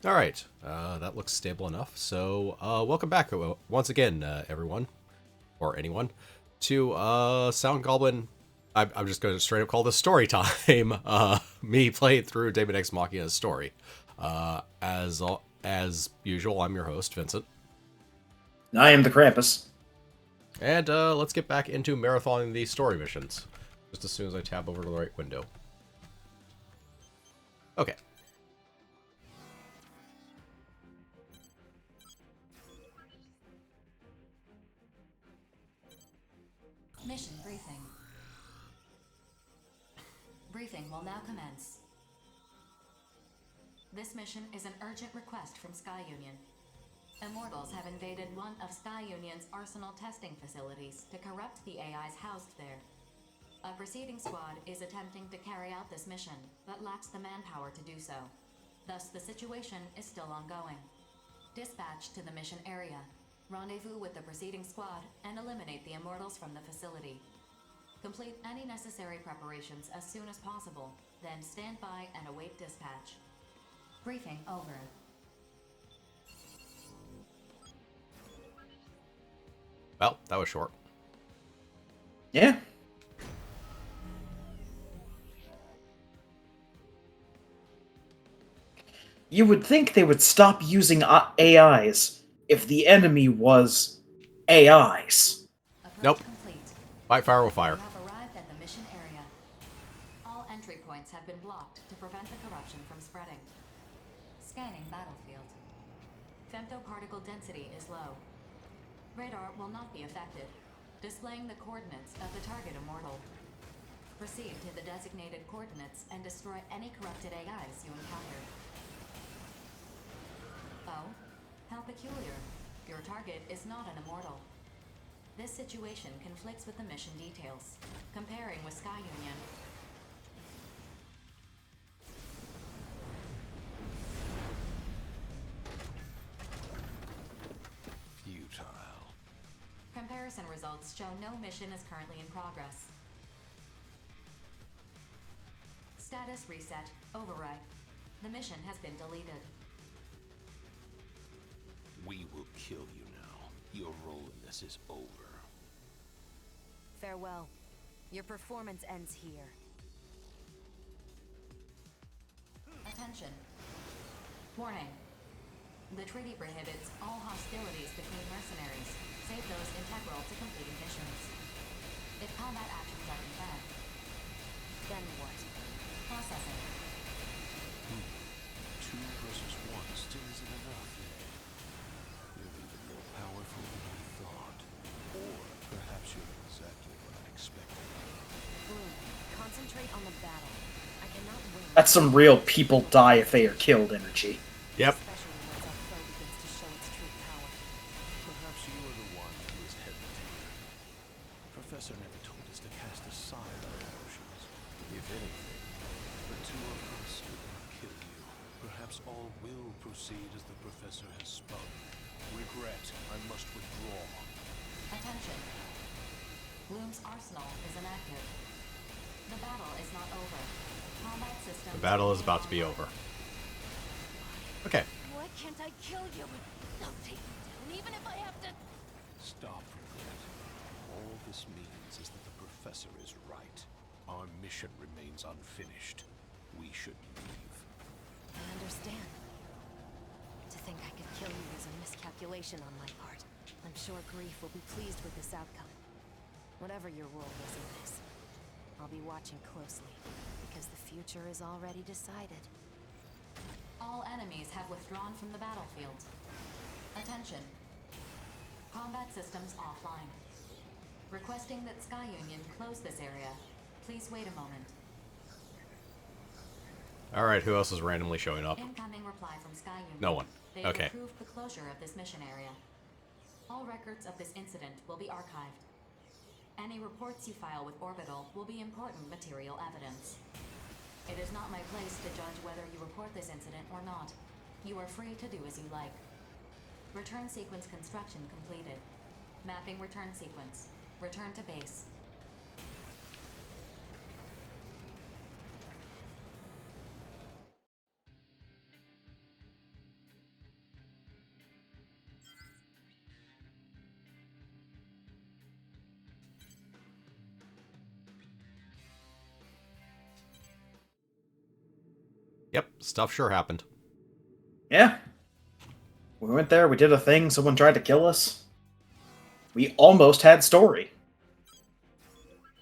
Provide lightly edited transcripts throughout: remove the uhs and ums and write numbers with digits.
Alright, that looks stable enough. So, welcome back once again, everyone, or anyone, to Sound Goblin. I'm just going to straight up call this story time. Me playing through Daemon X Machina's story. As usual, I'm your host, Vincent. I am the Krampus. And let's get back into marathoning these story missions. Just as soon as I tab over to the right window. Okay. Mission briefing. Briefing will now commence. This mission is an urgent request from Sky Union. Immortals have invaded one of Sky Union's arsenal testing facilities to corrupt the AIs housed there. A proceeding squad is attempting to carry out this mission, but lacks the manpower to do so. Thus, the situation is still ongoing. Dispatch to the mission area. Rendezvous with the proceeding squad and eliminate the Immortals from the facility. Complete any necessary preparations as soon as possible, then stand by and await dispatch. Briefing over. Well, that was short. Yeah. You would think they would stop using AIs if the enemy was AIs. Nope. Complete. Fight fire with fire. You have arrived at the mission area. All entry points have been blocked to prevent the corruption from spreading. Scanning battlefield. Femtoparticle density is low. Radar will not be affected, displaying the coordinates of the target immortal. Proceed to the designated coordinates and destroy any corrupted AIs you encounter. Oh, how peculiar. Your target is not an immortal. This situation conflicts with the mission details. Comparing with Sky Union. Futile. Comparison results show no mission is currently in progress. Status reset. Override. The mission has been deleted. We will kill you now. Your role in this is over. Farewell. Your performance ends here. Attention. Warning. The treaty prohibits all hostilities between mercenaries, save those integral to completing missions. If combat actions are confirmed, Then what? processing. 2 versus 1 still isn't enough. You're even more powerful than I thought. Or perhaps you're exactly what I expected. Bloom, concentrate on the battle. I cannot win. That's some real people die if they are killed energy. Yep. Especially once our foe begins to show its true power. Perhaps you are the one who is hesitating. Professor never told us to cast aside our emotions. If anything, the 2 of us will not kill you. Perhaps all will proceed as the professor has spun. Regret, I must withdraw. Attention. Bloom's arsenal is inactive. The battle is not over. Combat systems. The battle is about to be over. Okay. Why can't I kill you? I'll take you down, even if I have to... Stop, Regret. All this means is that the professor is right. Our mission remains unfinished. We should leave. I understand. To think I could kill you is a miscalculation on my part. I'm sure Grief will be pleased with this outcome. Whatever your role was in this, I'll be watching closely, because the future is already decided. All enemies have withdrawn from the battlefield. Attention. Combat systems offline. Requesting that Sky Union close this area. Please wait a moment. Alright, who else is randomly showing up? Incoming reply from Sky Union. No one. They Okay. have approved the closure of this mission area. All records of this incident will be archived. Any reports you file with Orbital will be important material evidence. It is not my place to judge whether you report this incident or not. You are free to do as you like. Return sequence construction completed. Mapping return sequence. Return to base. Yep, stuff sure happened. Yeah. We went there, we did a thing, someone tried to kill us. We almost had story.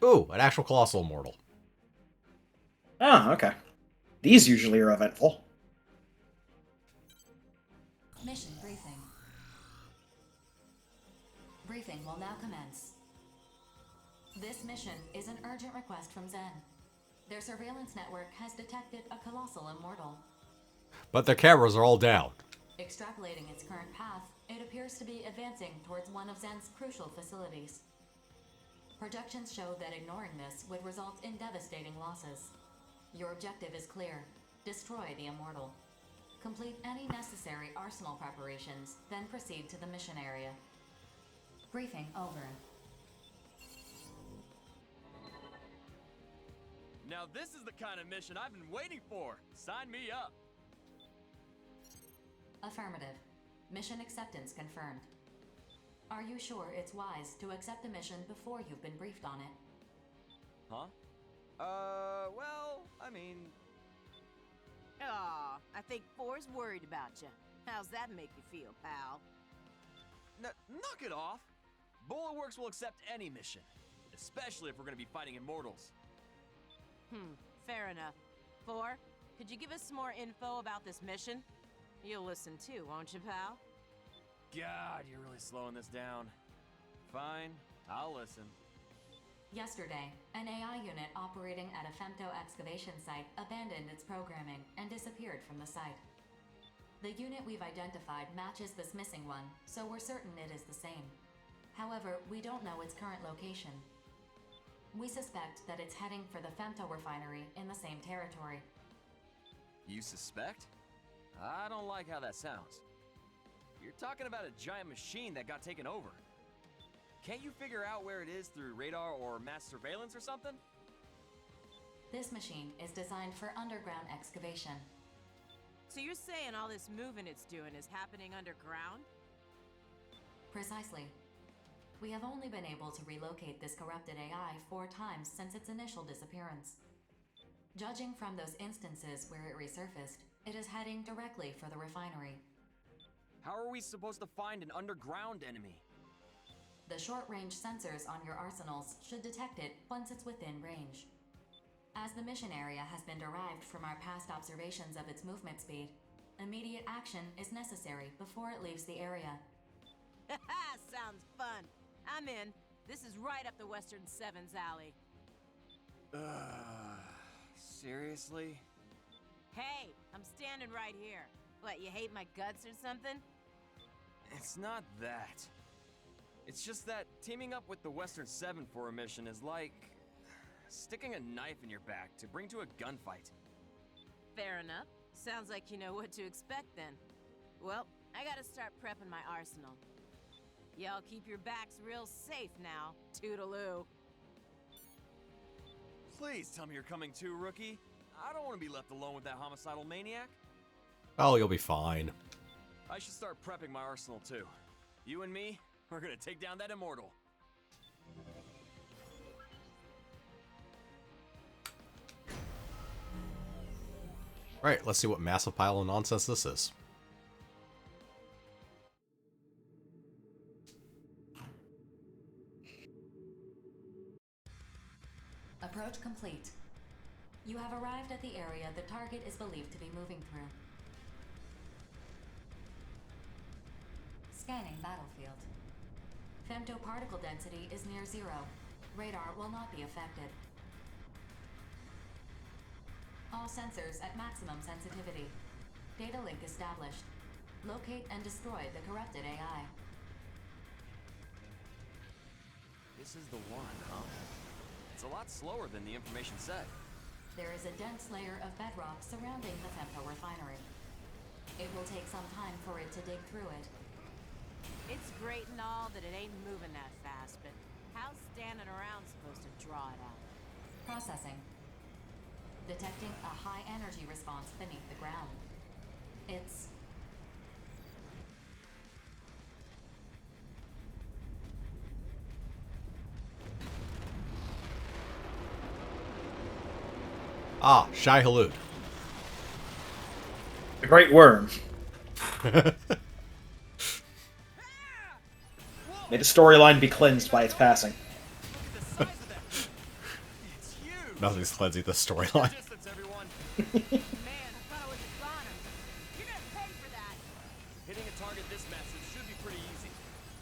Ooh, an actual colossal immortal. Oh, okay. These usually are eventful. Mission briefing. Briefing will now commence. This mission is an urgent request from Zen. Their surveillance network has detected a colossal immortal. But their cameras are all down. Extrapolating its current path, it appears to be advancing towards one of Zen's crucial facilities. Projections show that ignoring this would result in devastating losses. Your objective is clear. Destroy the immortal. Complete any necessary arsenal preparations, then proceed to the mission area. Briefing over. Now this is the kind of mission I've been waiting for. Sign me up. Affirmative. Mission acceptance confirmed. Are you sure it's wise to accept a mission before you've been briefed on it? Huh? Well, I mean... Aw, I think Four's worried about you. How's that make you feel, pal? Knock it off! Bulletworks will accept any mission, especially if we're gonna be fighting immortals. Fair enough. Four, could you give us some more info about this mission? You'll listen too, won't you, pal? God, you're really slowing this down. Fine, I'll listen. Yesterday, an AI unit operating at a femto excavation site abandoned its programming and disappeared from the site. The unit we've identified matches this missing one, so we're certain it is the same. However, we don't know its current location. We suspect that it's heading for the femto refinery in the same territory. You suspect? I don't like how that sounds. You're talking about a giant machine that got taken over. Can't you figure out where it is through radar or mass surveillance or something? This machine is designed for underground excavation. So you're saying all this moving it's doing is happening underground? Precisely. We have only been able to relocate this corrupted AI 4 times since its initial disappearance. Judging from those instances where it resurfaced, it is heading directly for the refinery. How are we supposed to find an underground enemy? The short-range sensors on your arsenals should detect it once it's within range. As the mission area has been derived from our past observations of its movement speed, immediate action is necessary before it leaves the area. Sounds fun. I'm in. This is right up the Western Seven's alley. Seriously? Hey, I'm standing right here. What, you hate my guts or something? It's not that. It's just that teaming up with the Western Seven for a mission is like sticking a knife in your back to bring to a gunfight. Fair enough. Sounds like you know what to expect then. Well, I gotta start prepping my arsenal. Y'all keep your backs real safe now, toodaloo. Please tell me you're coming too, rookie. I don't want to be left alone with that homicidal maniac. Oh, you'll be fine. I should start prepping my arsenal too. You and me, we're gonna take down that immortal. Right, let's see what massive pile of nonsense this is. Approach complete. You have arrived at the area the target is believed to be moving through. Scanning battlefield. Femtoparticle density is near 0. Radar will not be affected. All sensors at maximum sensitivity. Data link established. Locate and destroy the corrupted AI. This is the one, huh? It's a lot slower than the information said. There is a dense layer of bedrock surrounding the femto refinery. It will take some time for it to dig through it. It's great and all that it ain't moving that fast, but how's standing around supposed to draw it out? Processing. Detecting a high energy response beneath the ground. It's... Ah, Shai Halud. The Great Worm. May the storyline be cleansed by its passing. Look at the size of that thing. It's huge. Nothing's cleansing the storyline. Distance, everyone. Man, I thought I was a goner. You're gonna pay for that. Hitting a target this massive should be pretty easy.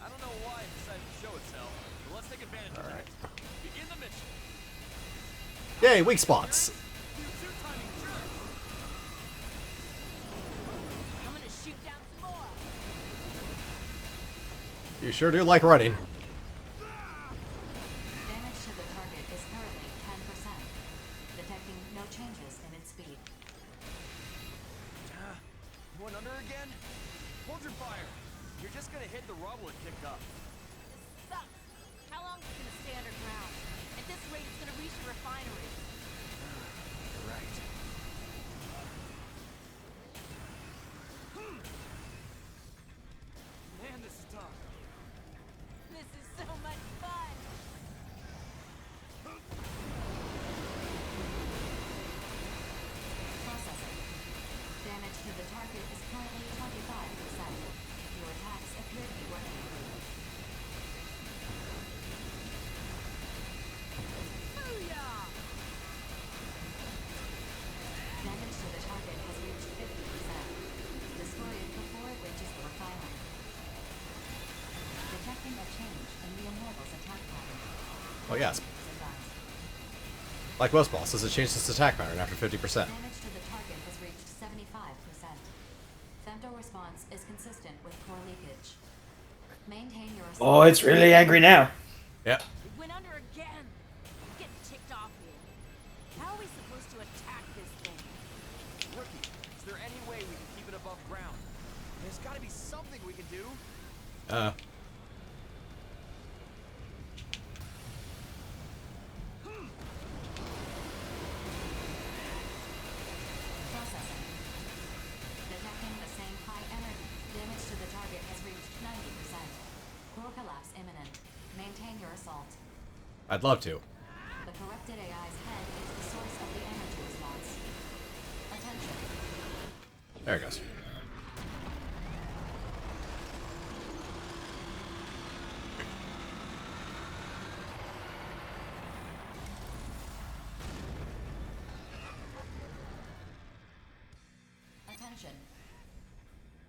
I don't know why it decided to show itself, but let's take advantage of that. Begin the mission. Yay, weak spots. Two timing jerk. I'm gonna shoot down some more. You sure do like running. Damage to the target is currently 10%, detecting no changes in its speed. Going under again? Hold your fire. You're just gonna hit the rubble it kicked up. This sucks. How long is it gonna stay underground? At this rate, it's gonna reach the refinery. You're right. Man, this is tough. This is so much fun. Processing. Damage to the target is currently 25%. Your attacks appear to be working. Booyah! Damage to the target has reached 50%. Destroy it before it reaches the refinery. Detecting a change in the Immortal's attack pattern. Oh yes. Advised. Like most bosses, it changes its attack pattern after 50%. Damage to the target has reached 75%. Femto response is consistent with core leakage. Maintain your Oh, it's really angry now. Yep. It went under again. I'm getting ticked off here. How are we supposed to attack this thing? Rookie, is there any way we can keep it above ground? There's gotta be something we can do. processing. Detecting the same high energy. Damage to the target has reached 90%. Core collapse imminent. Maintain your assault. I'd love to. The corrupted AI's head is the source of the energy response. Attention. There it goes. Attention.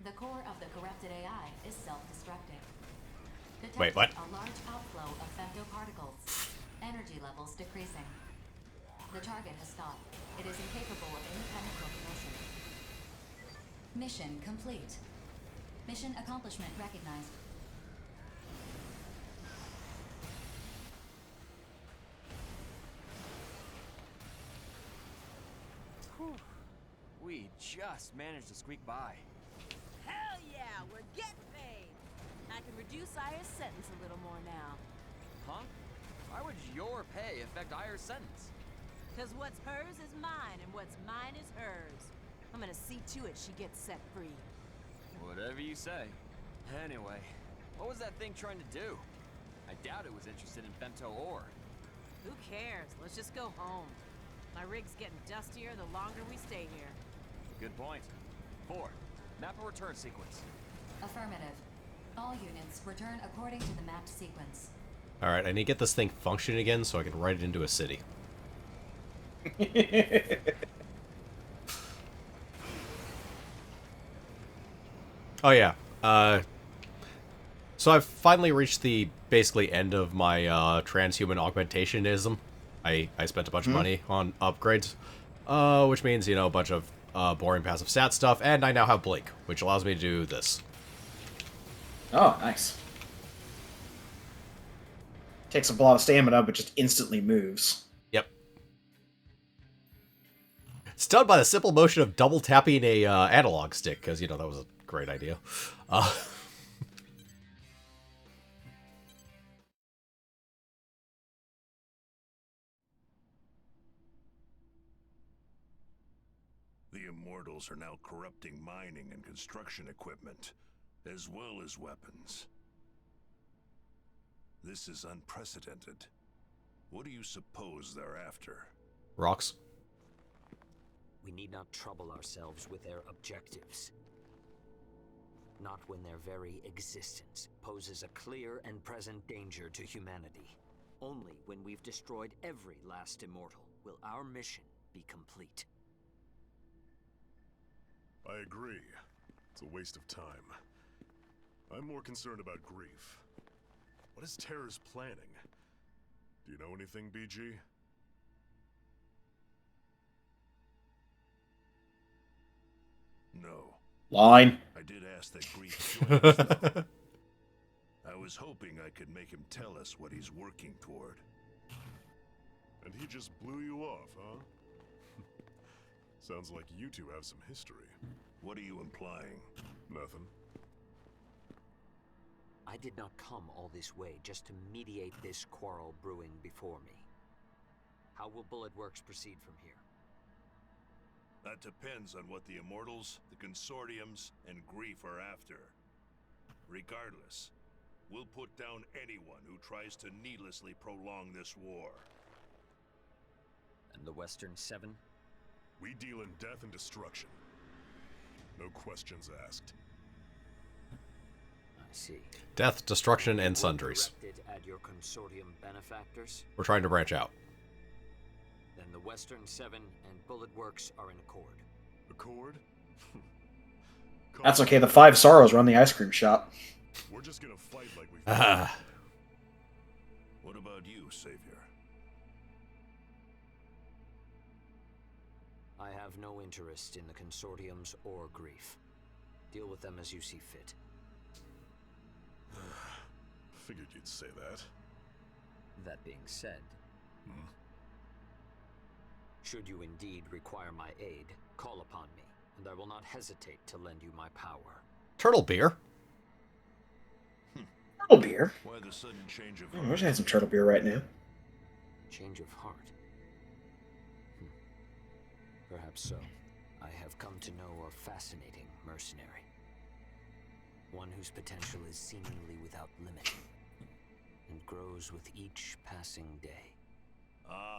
The core of the corrupted AI is self-destructing. Wait, what? A large outflow of femtoparticles. Energy levels decreasing. The target has stopped. It is incapable of independent locomotion. Mission complete. Mission accomplishment recognized. We just managed to squeak by. Hell yeah, we're getting paid. I can reduce Aya's sentence a little more now. Huh? Why would your pay affect Ayer's sentence? Cause what's hers is mine, and what's mine is hers. I'm gonna see to it she gets set free. Whatever you say. Anyway, what was that thing trying to do? I doubt it was interested in femto ore. Who cares? Let's just go home. My rig's getting dustier the longer we stay here. Good point. 4. Map a return sequence. Affirmative. All units return according to the mapped sequence. Alright, I need to get this thing functioning again so I can write it into a city. Oh yeah. So I've finally reached the basically end of my transhuman augmentationism. I spent a bunch of money on upgrades, which means, you know, a bunch of boring passive stat stuff, and I now have Blink, which allows me to do this. Oh, nice. Takes up a lot of stamina, but just instantly moves. Yep. It's done by the simple motion of double tapping a analog stick, because, you know, that was a great idea. The Immortals are now corrupting mining and construction equipment, as well as weapons. This is unprecedented. What do you suppose they're after? Rocks. we need not trouble ourselves with their objectives. Not when their very existence poses a clear and present danger to humanity. Only when we've destroyed every last immortal will our mission be complete. I agree. It's a waste of time. I'm more concerned about grief. What is Terra's planning? Do you know anything, BG? No. Line. I did ask that Grief join us, though. I was hoping I could make him tell us what he's working toward. And he just blew you off, huh? Sounds like you two have some history. What are you implying? Nothing. I did not come all this way just to mediate this quarrel brewing before me. How will Bullet Works proceed from here? That depends on what the Immortals, the Consortiums, and Grief are after. Regardless, we'll put down anyone who tries to needlessly prolong this war. And the Western Seven? We deal in death and destruction. No questions asked. I see. Death, destruction, and sundries. Directed at your Consortium benefactors? We're trying to branch out. Then the Western Seven and Bullet Works are in accord. Accord? That's okay. The Five Sorrows run the ice cream shop. We're just gonna fight like we What about you, Savior? I have no interest in the Consortiums or Grief. Deal with them as you see fit. Figured you'd say that. That being said, should you indeed require my aid, call upon me, and I will not hesitate to lend you my power. Turtle beer. Turtle beer? Why the sudden change of I wish I had some turtle beer right now. Change of heart. Perhaps so. I have come to know a fascinating mercenary. One whose potential is seemingly without limit, and grows with each passing day.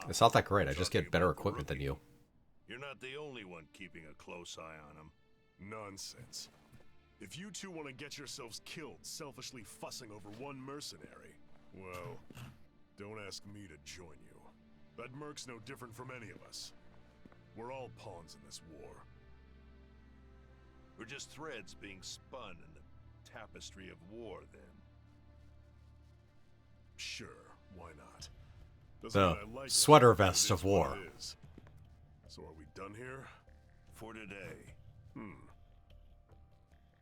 It's not that great. I just get better equipment than you. You're not the only one keeping a close eye on him. Nonsense. If you two want to get yourselves killed selfishly fussing over one mercenary, well, don't ask me to join you. That merc's no different from any of us. We're all pawns in this war. We're just threads being spun in the tapestry of war, then. Sure, why not? The sweater vest of war. So are we done here? For today.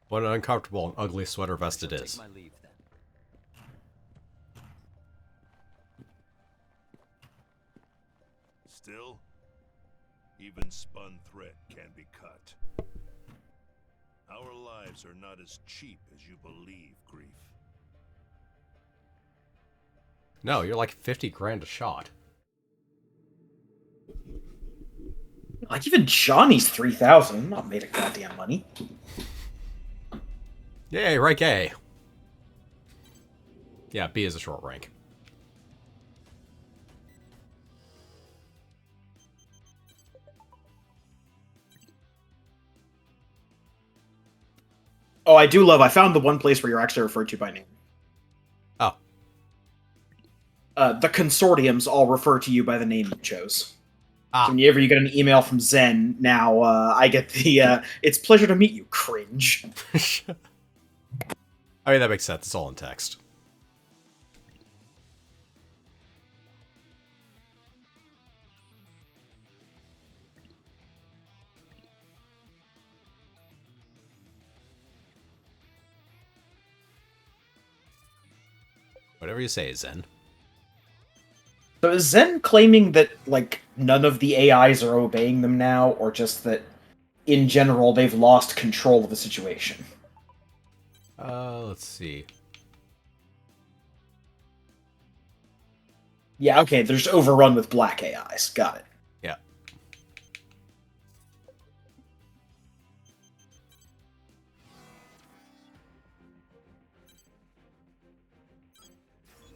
What an uncomfortable and ugly sweater vest it is. Take my leave, then. Still, even spun thread can be cut. Our lives are not as cheap as you believe, Grief. No, you're like 50 grand a shot. Like, even Johnny's 3,000. I'm not made of goddamn money. Yay, rank A. Yeah, B is a short rank. Oh, I do love. I found the one place where you're actually referred to by name. Oh. The consortiums all refer to you by the name you chose. Ah. So whenever you get an email from Zen, now I get the "It's pleasure to meet you" cringe. I mean, that makes sense. It's all in text. Whatever you say, Zen. So is Zen claiming that, like, none of the AIs are obeying them now, or just that, in general, they've lost control of the situation? Let's see. Yeah, okay, they're just overrun with black AIs. Got it. Yeah.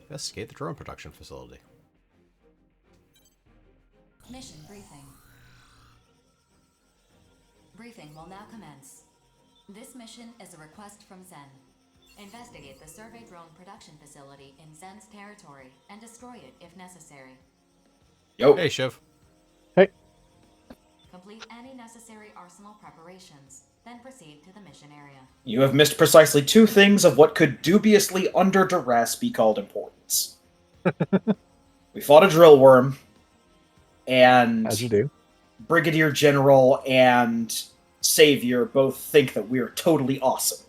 Investigate the drone production facility. Mission briefing. Briefing will now commence. This mission is a request from Zen. Investigate the survey drone production facility in Zen's territory and destroy it if necessary. Yo. Hey, Shiv. Hey. Complete any necessary arsenal preparations, then proceed to the mission area. You have missed precisely 2 things of what could dubiously under duress be called importance. We fought a drill worm, and As you do. Brigadier General and Savior both think that we are totally awesome.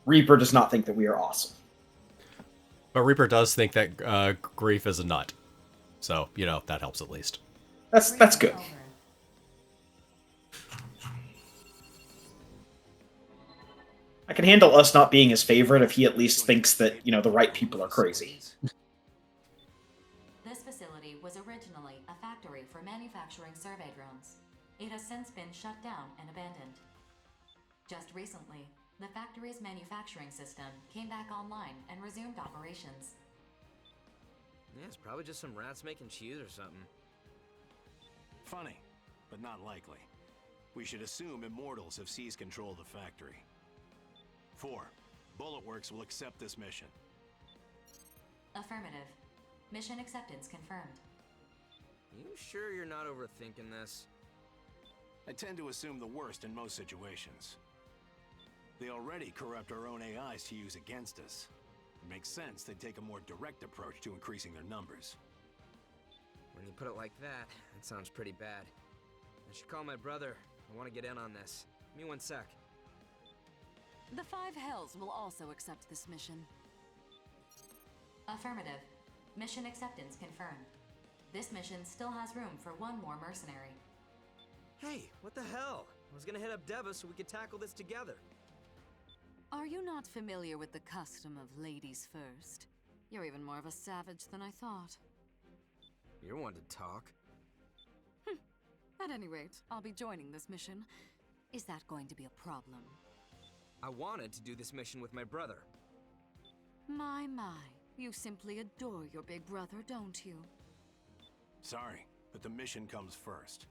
Reaper does not think that we are awesome. But Reaper does think that Grief is a nut. So, that helps at least. That's good. Over. I can handle us not being his favorite if he at least thinks that, the right people are crazy. This facility was originally a factory for manufacturing survey drones. It has since been shut down and abandoned. Just recently, the factory's manufacturing system came back online and resumed operations. Yeah, it's probably just some rats making cheese or something. Funny, but not likely. We should assume Immortals have seized control of the factory. 4. Bulletworks will accept this mission. Affirmative. Mission acceptance confirmed. You sure you're not overthinking this? I tend to assume the worst in most situations. They already corrupt our own AIs to use against us. It makes sense they take a more direct approach to increasing their numbers. When you put it like that, it sounds pretty bad. I should call my brother. I want to get in on this. Give me 1 sec. The 5 Hells will also accept this mission. Affirmative. Mission acceptance confirmed. This mission still has room for 1 more mercenary. Hey, what the hell? I was gonna hit up Deva so we could tackle this together. Are you not familiar with the custom of ladies first? You're even more of a savage than I thought. You're one to talk. At any rate, I'll be joining this mission. Is that going to be a problem? I wanted to do this mission with my brother. My, you simply adore your big brother, don't you? Sorry, but the mission comes first.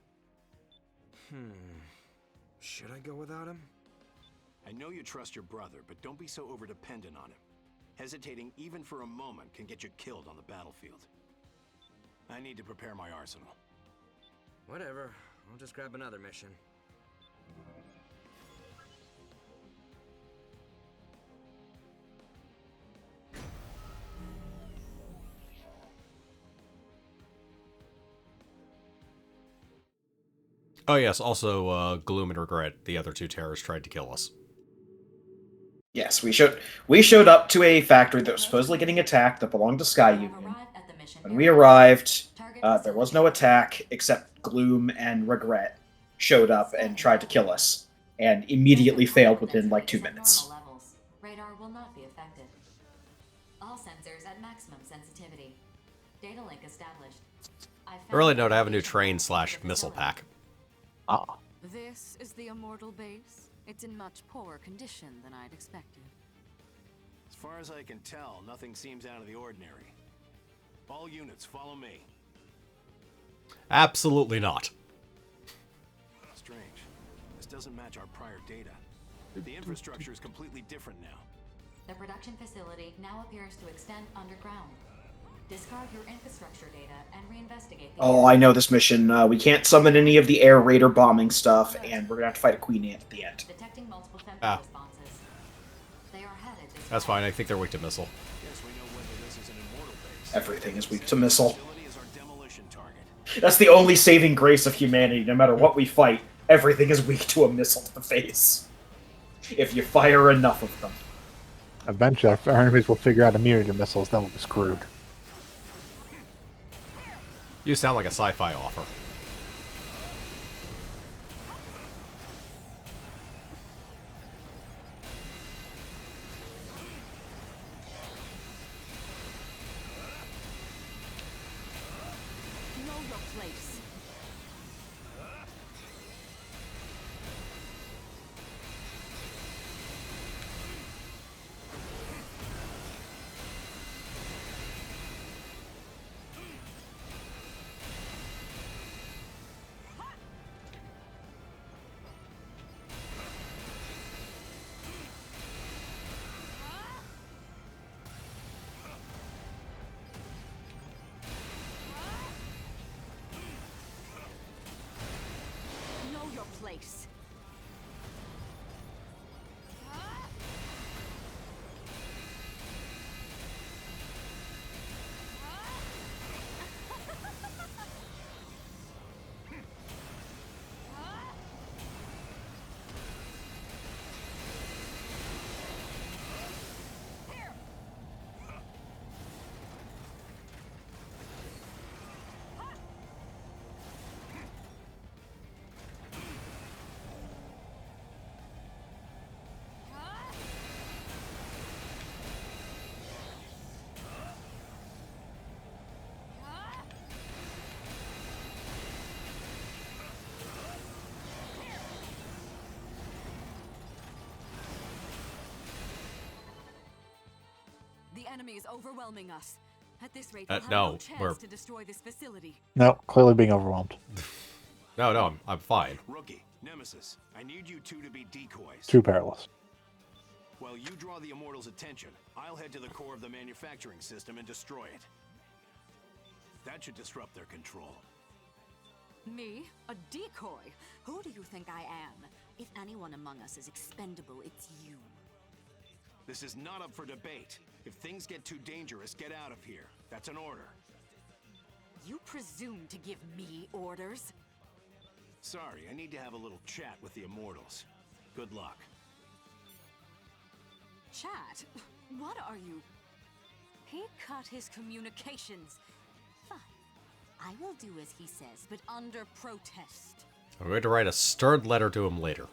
Should I go without him? I know you trust your brother, but don't be so over-dependent on him. Hesitating even for a moment can get you killed on the battlefield. I need to prepare my arsenal. Whatever. I'll just grab another mission. Oh, yes. Also, Gloom and Regret, the other 2 terrorists, tried to kill us. Yes, we showed up to a factory that was supposedly getting attacked that belonged to Sky Union. When we arrived, there was no attack, except Gloom and Regret showed up and tried to kill us, and immediately failed within like 2 minutes. Radar will not be affected. All sensors at maximum sensitivity. Data link established. Early note, I have a new train/missile pack. Ah. This is the Immortal base. It's in much poorer condition than I'd expected. As far as I can tell, nothing seems out of the ordinary. All units, follow me. Absolutely not. Strange. This doesn't match our prior data. The infrastructure is completely different now. The production facility now appears to extend underground. Discard your infrastructure data and reinvestigate the Oh, I know this mission. We can't summon any of the air raider bombing stuff, and we're gonna have to fight a queen ant at the end. Detecting multiple Ah. responses. They are headed this That's way. fine. I think they're weak to missile. Guess we know whether this is an Immortal base. Everything is weak to missile. Facility is our demolition target. That's the only saving grace of humanity. No matter what we fight, everything is weak to a missile to the face. If you fire enough of them. Eventually, if our enemies will figure out immunity to missiles, then we'll be screwed. You sound like a sci-fi offer. Know your place. place. The enemy is overwhelming us. At this rate, we'll have no chance to destroy this facility. No, clearly being overwhelmed. No, I'm fine. Rookie, Nemesis, I need you two to be decoys. Too perilous. While you draw the Immortals' attention, I'll head to the core of the manufacturing system and destroy it. That should disrupt their control. Me? A decoy? Who do you think I am? If anyone among us is expendable, it's you. This is not up for debate. If things get too dangerous, get out of here. That's an order. You presume to give me orders? Sorry, I need to have a little chat with the Immortals. Good luck. Chat? What are you? He cut his communications. Fine. I will do as he says, but under protest. I'm going to write a stern letter to him later.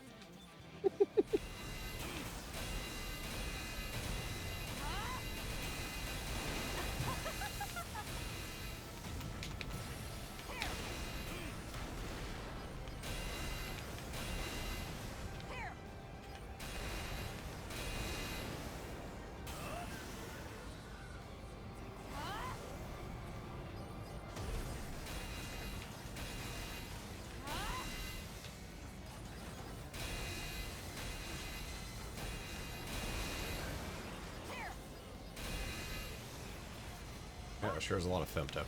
Yeah, sure is a lot of femto.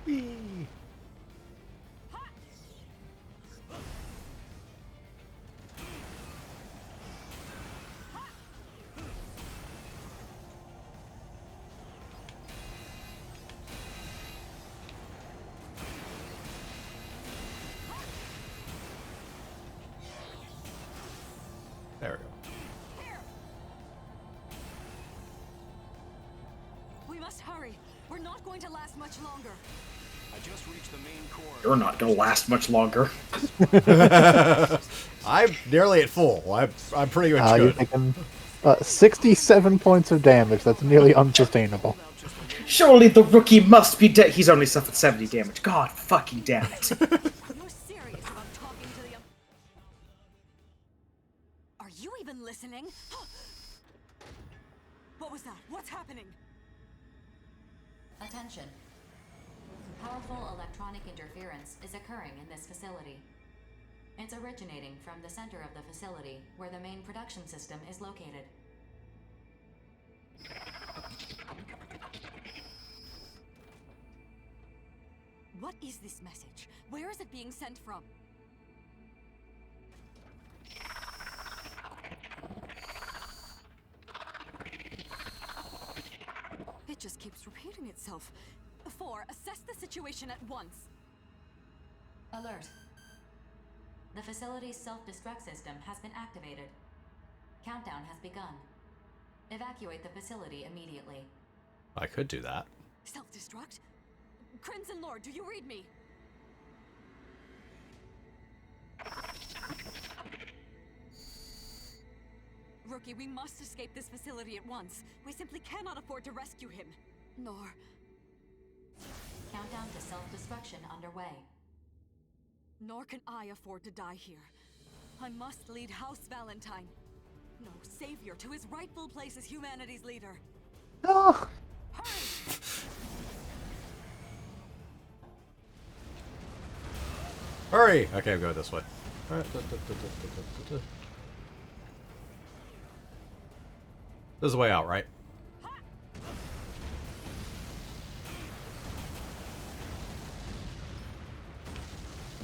Whee! There we go. We must hurry. We're not going to last much longer. I just reached the main core. You're not gonna last much longer. I'm nearly at full. I'm pretty much You're good. taking 67 points of damage. That's nearly unsustainable. Surely the rookie must be dead. He's only suffered 70 damage. God fucking damn it. You're serious about talking to the... Are you even listening? What was that? What's happening? Attention. Powerful electronic interference is occurring in this facility. It's originating from the center of the facility, where the main production system is located. What is this message? Where is it being sent from? It just keeps repeating itself. 4, assess the situation at once. Alert. The facility's self-destruct system has been activated. Countdown has begun. Evacuate the facility immediately. I could do that. Self-destruct? Crimson Lord, do you read me? Rookie, we must escape this facility at once. We simply cannot afford to rescue him. Nor... Countdown to self-destruction underway. Nor can I afford to die here. I must lead House Valentine. No, savior to his rightful place as humanity's leader. No. Hurry! Okay, I'm going this way. Alright. This is the way out, right?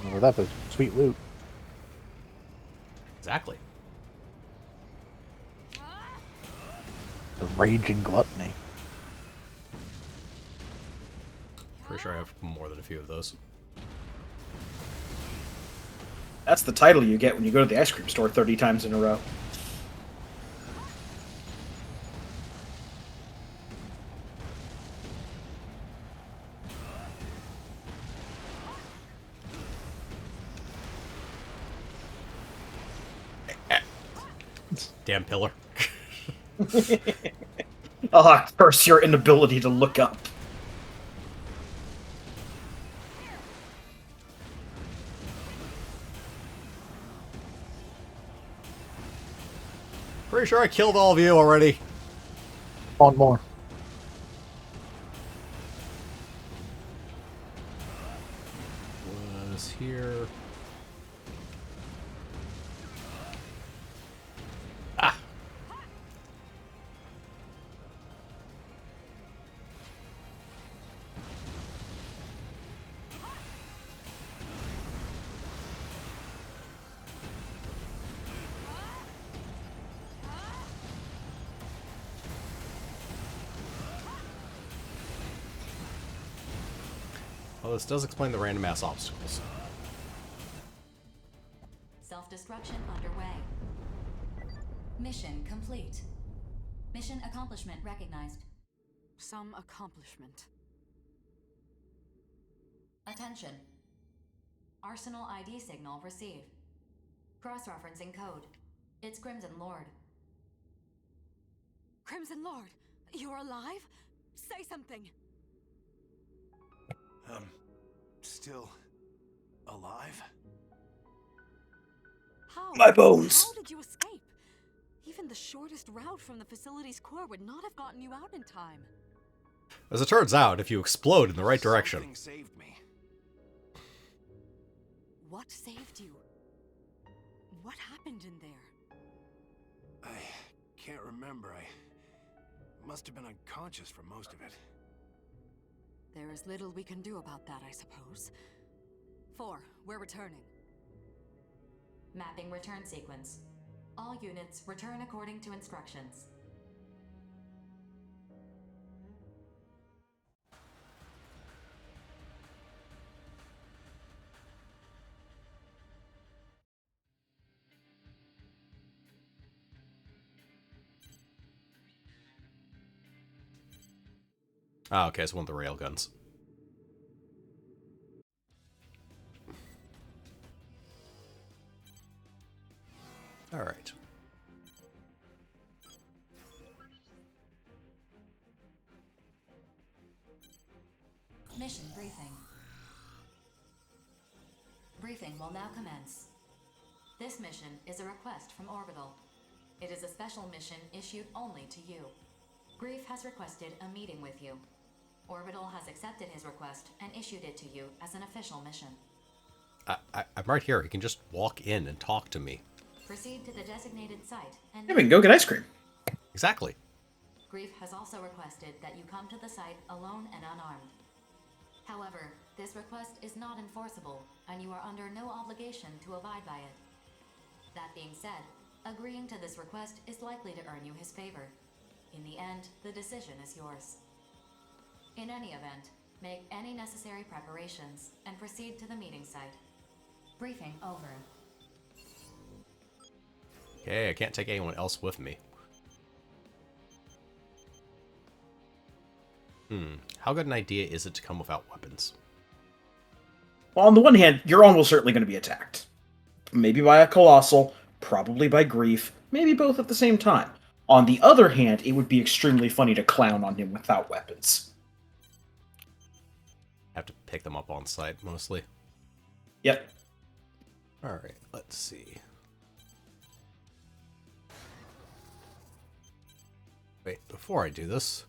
Well, that's a sweet loot. Exactly. The raging gluttony. Pretty sure I have more than a few of those. That's the title you get when you go to the ice cream store 30 times in a row. Damn pillar. Curse your inability to look up. Pretty sure I killed all of you already. One more. Was here. Ah. Well, this does explain the random ass obstacles. Self-destruction underway. Mission complete. Mission accomplishment recognized. Some accomplishment. Attention. Arsenal ID signal received. Cross-referencing code. It's Crimson Lord. Crimson Lord, you're alive? Say something. Still alive? How? My bones. How did you escape? Even the shortest route from the facility's core would not have gotten you out in time. As it turns out, if you explode in the right direction. Something saved me. What saved you? What happened in there? I can't remember. I must have been unconscious for most of it. There is little we can do about that, I suppose. 4, we're returning. Mapping return sequence. All units return according to instructions. Ah, okay, it's one of the railguns. Alright. Mission briefing. Briefing will now commence. This mission is a request from Orbital. It is a special mission issued only to you. Grief has requested a meeting with you. Orbital has accepted his request and issued it to you as an official mission. I'm right here. He can just walk in and talk to me. Proceed to the designated site and... Yeah, we can go get ice cream. Exactly. Grief has also requested that you come to the site alone and unarmed. However, this request is not enforceable, and you are under no obligation to abide by it. That being said, agreeing to this request is likely to earn you his favor. In the end, the decision is yours. In any event, make any necessary preparations and proceed to the meeting site. Briefing over. Okay, I can't take anyone else with me. How good an idea is it to come without weapons? Well, on the one hand, you're almost certainly going to be attacked. Maybe by a Colossal, probably by Grief, maybe both at the same time. On the other hand, it would be extremely funny to clown on him without weapons. Have to pick them up on site, mostly. Yep. Alright, let's see. Wait, before I do this...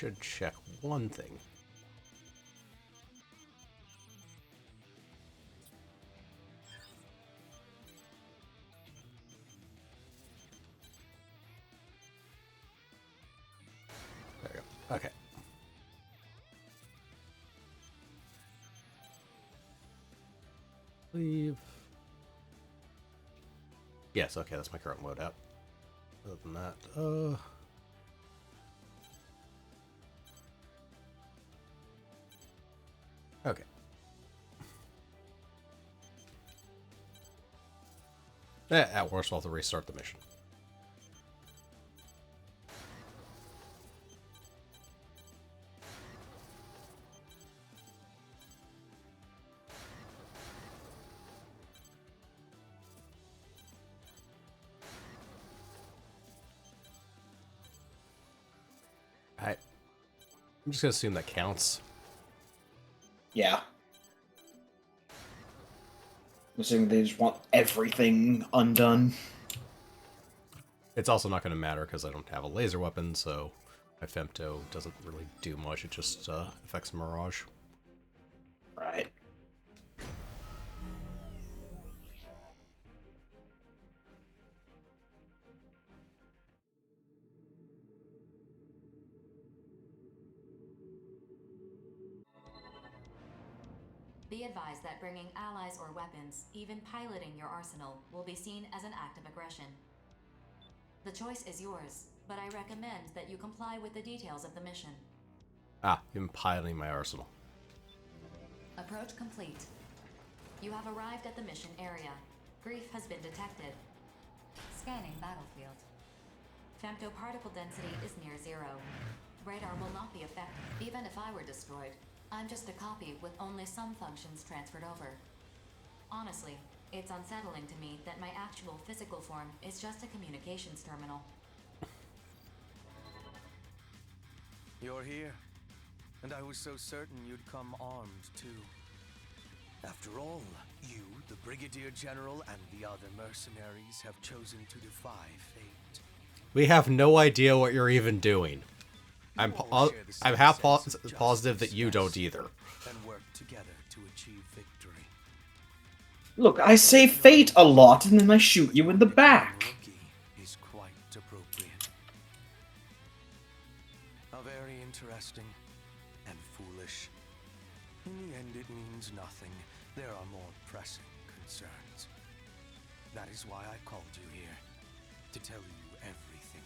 should check one thing. There you go. Okay. Leave. Yes, okay, that's my current loadout. Other than that, okay. At worst, we'll have to restart the mission. I'm just gonna assume that counts. Yeah. I'm assuming they just want everything undone. It's also not gonna matter because I don't have a laser weapon, so my femto doesn't really do much. It just affects Mirage. Right. Be advised that bringing allies or weapons, even piloting your arsenal, will be seen as an act of aggression. The choice is yours, but I recommend that you comply with the details of the mission. Ah, even piloting my arsenal. Approach complete. You have arrived at the mission area. Grief has been detected. Scanning battlefield. Femtoparticle density is near 0. Radar will not be affected, even if I were destroyed. I'm just a copy with only some functions transferred over. Honestly, it's unsettling to me that my actual physical form is just a communications terminal. You're here, and I was so certain you'd come armed too. After all, you, the Brigadier General, and the other mercenaries have chosen to defy fate. We have no idea what you're even doing. I'm half positive that you don't either. And work together to achieve victory. Look, I say fate a lot, and then I shoot you in the back. Is quite appropriate. A very interesting and foolish. In the end, it means nothing. There are more pressing concerns. That is why I called you here, to tell you everything.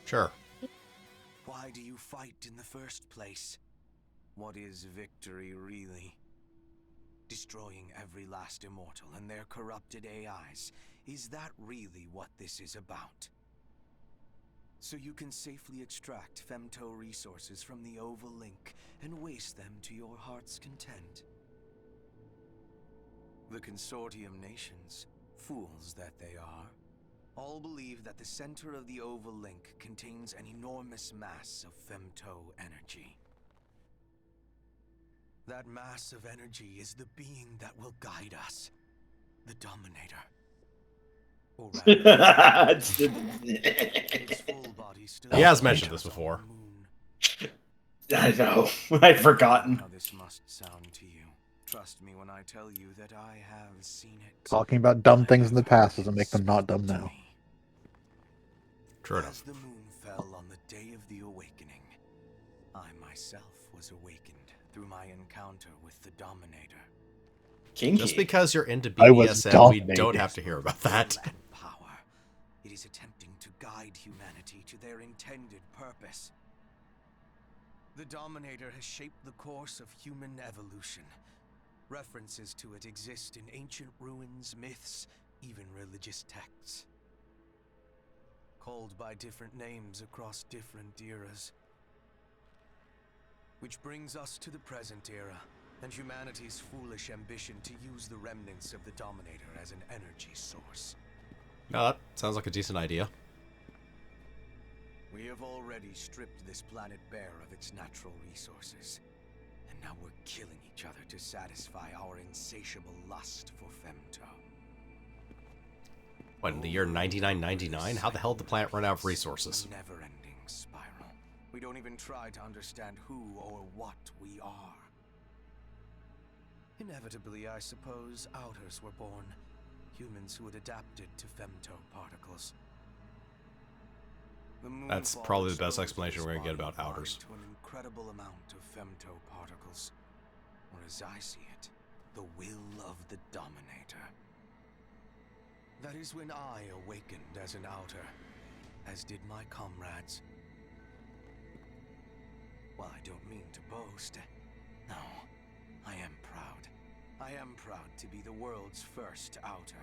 Sure. Why do you fight in the first place? What is victory really? Destroying every last immortal and their corrupted AIs. Is that really what this is about? So you can safely extract femto resources from the Oval Link and waste them to your heart's content. The consortium nations, fools that they are, all believe that the center of the Oval Link contains an enormous mass of femto energy. That mass of energy is the being that will guide us. The Dominator. Or rather, its full body still He has mentioned this before. I know. I'd forgotten. How this must sound to you. Trust me when I tell you that I have seen it. Talking about dumb things in the past doesn't make them not dumb now. True enough. As the moon fell on the day of the awakening, I myself was awakened through my encounter with the Dominator. Kinky. Just because you're into I was BDSM, we dominated. don't have to hear about that. Power. It is attempting to guide humanity to their intended purpose. The Dominator has shaped the course of human evolution. References to it exist in ancient ruins, myths, even religious texts. Called by different names across different eras. Which brings us to the present era, and humanity's foolish ambition to use the remnants of the Dominator as an energy source. No, that sounds like a decent idea. We have already stripped this planet bare of its natural resources, and now we're killing each other to satisfy our insatiable lust for femto. What, in the year 9999? How the hell did the planet run out of resources? Never-ending spiral. We don't even try to understand who or what we are. Inevitably, I suppose, Outers were born. Humans who had adapted to femtoparticles. The That's moonfall probably the best exposed explanation this we're gonna get body about of mine Outers. to an incredible amount of femtoparticles. Or as I see it, the will of the Dominator. That is when I awakened as an Outer, as did my comrades. While I don't mean to boast, no, I am proud. I am proud to be the world's first Outer.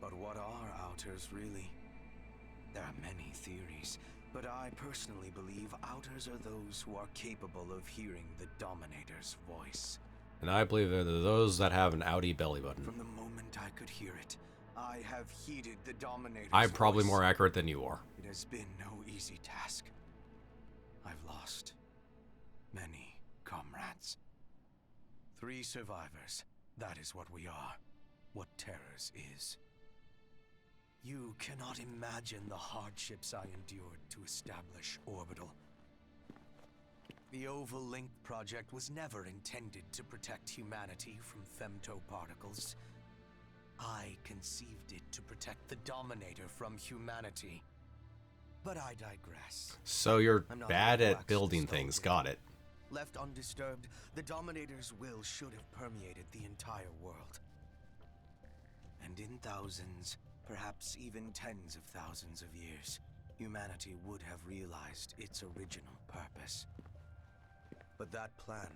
But what are Outers really? There are many theories, but I personally believe Outers are those who are capable of hearing the Dominator's voice. And I believe they're those that have an outie belly button. From the moment I could hear it, I have heeded the Dominator's I'm probably voice. more accurate than you are. It has been no easy task. I've lost many comrades. 3 survivors. That is what we are. What Terrors is. You cannot imagine the hardships I endured to establish Orbital. The Oval Link project was never intended to protect humanity from femtoparticles. I conceived it to protect the Dominator from humanity. But I digress. So you're I'm not bad gonna at wax building nostalgic. things. Got it. Left undisturbed, the Dominator's will should have permeated the entire world. And in thousands, perhaps even tens of thousands of years, humanity would have realized its original purpose. But that plan,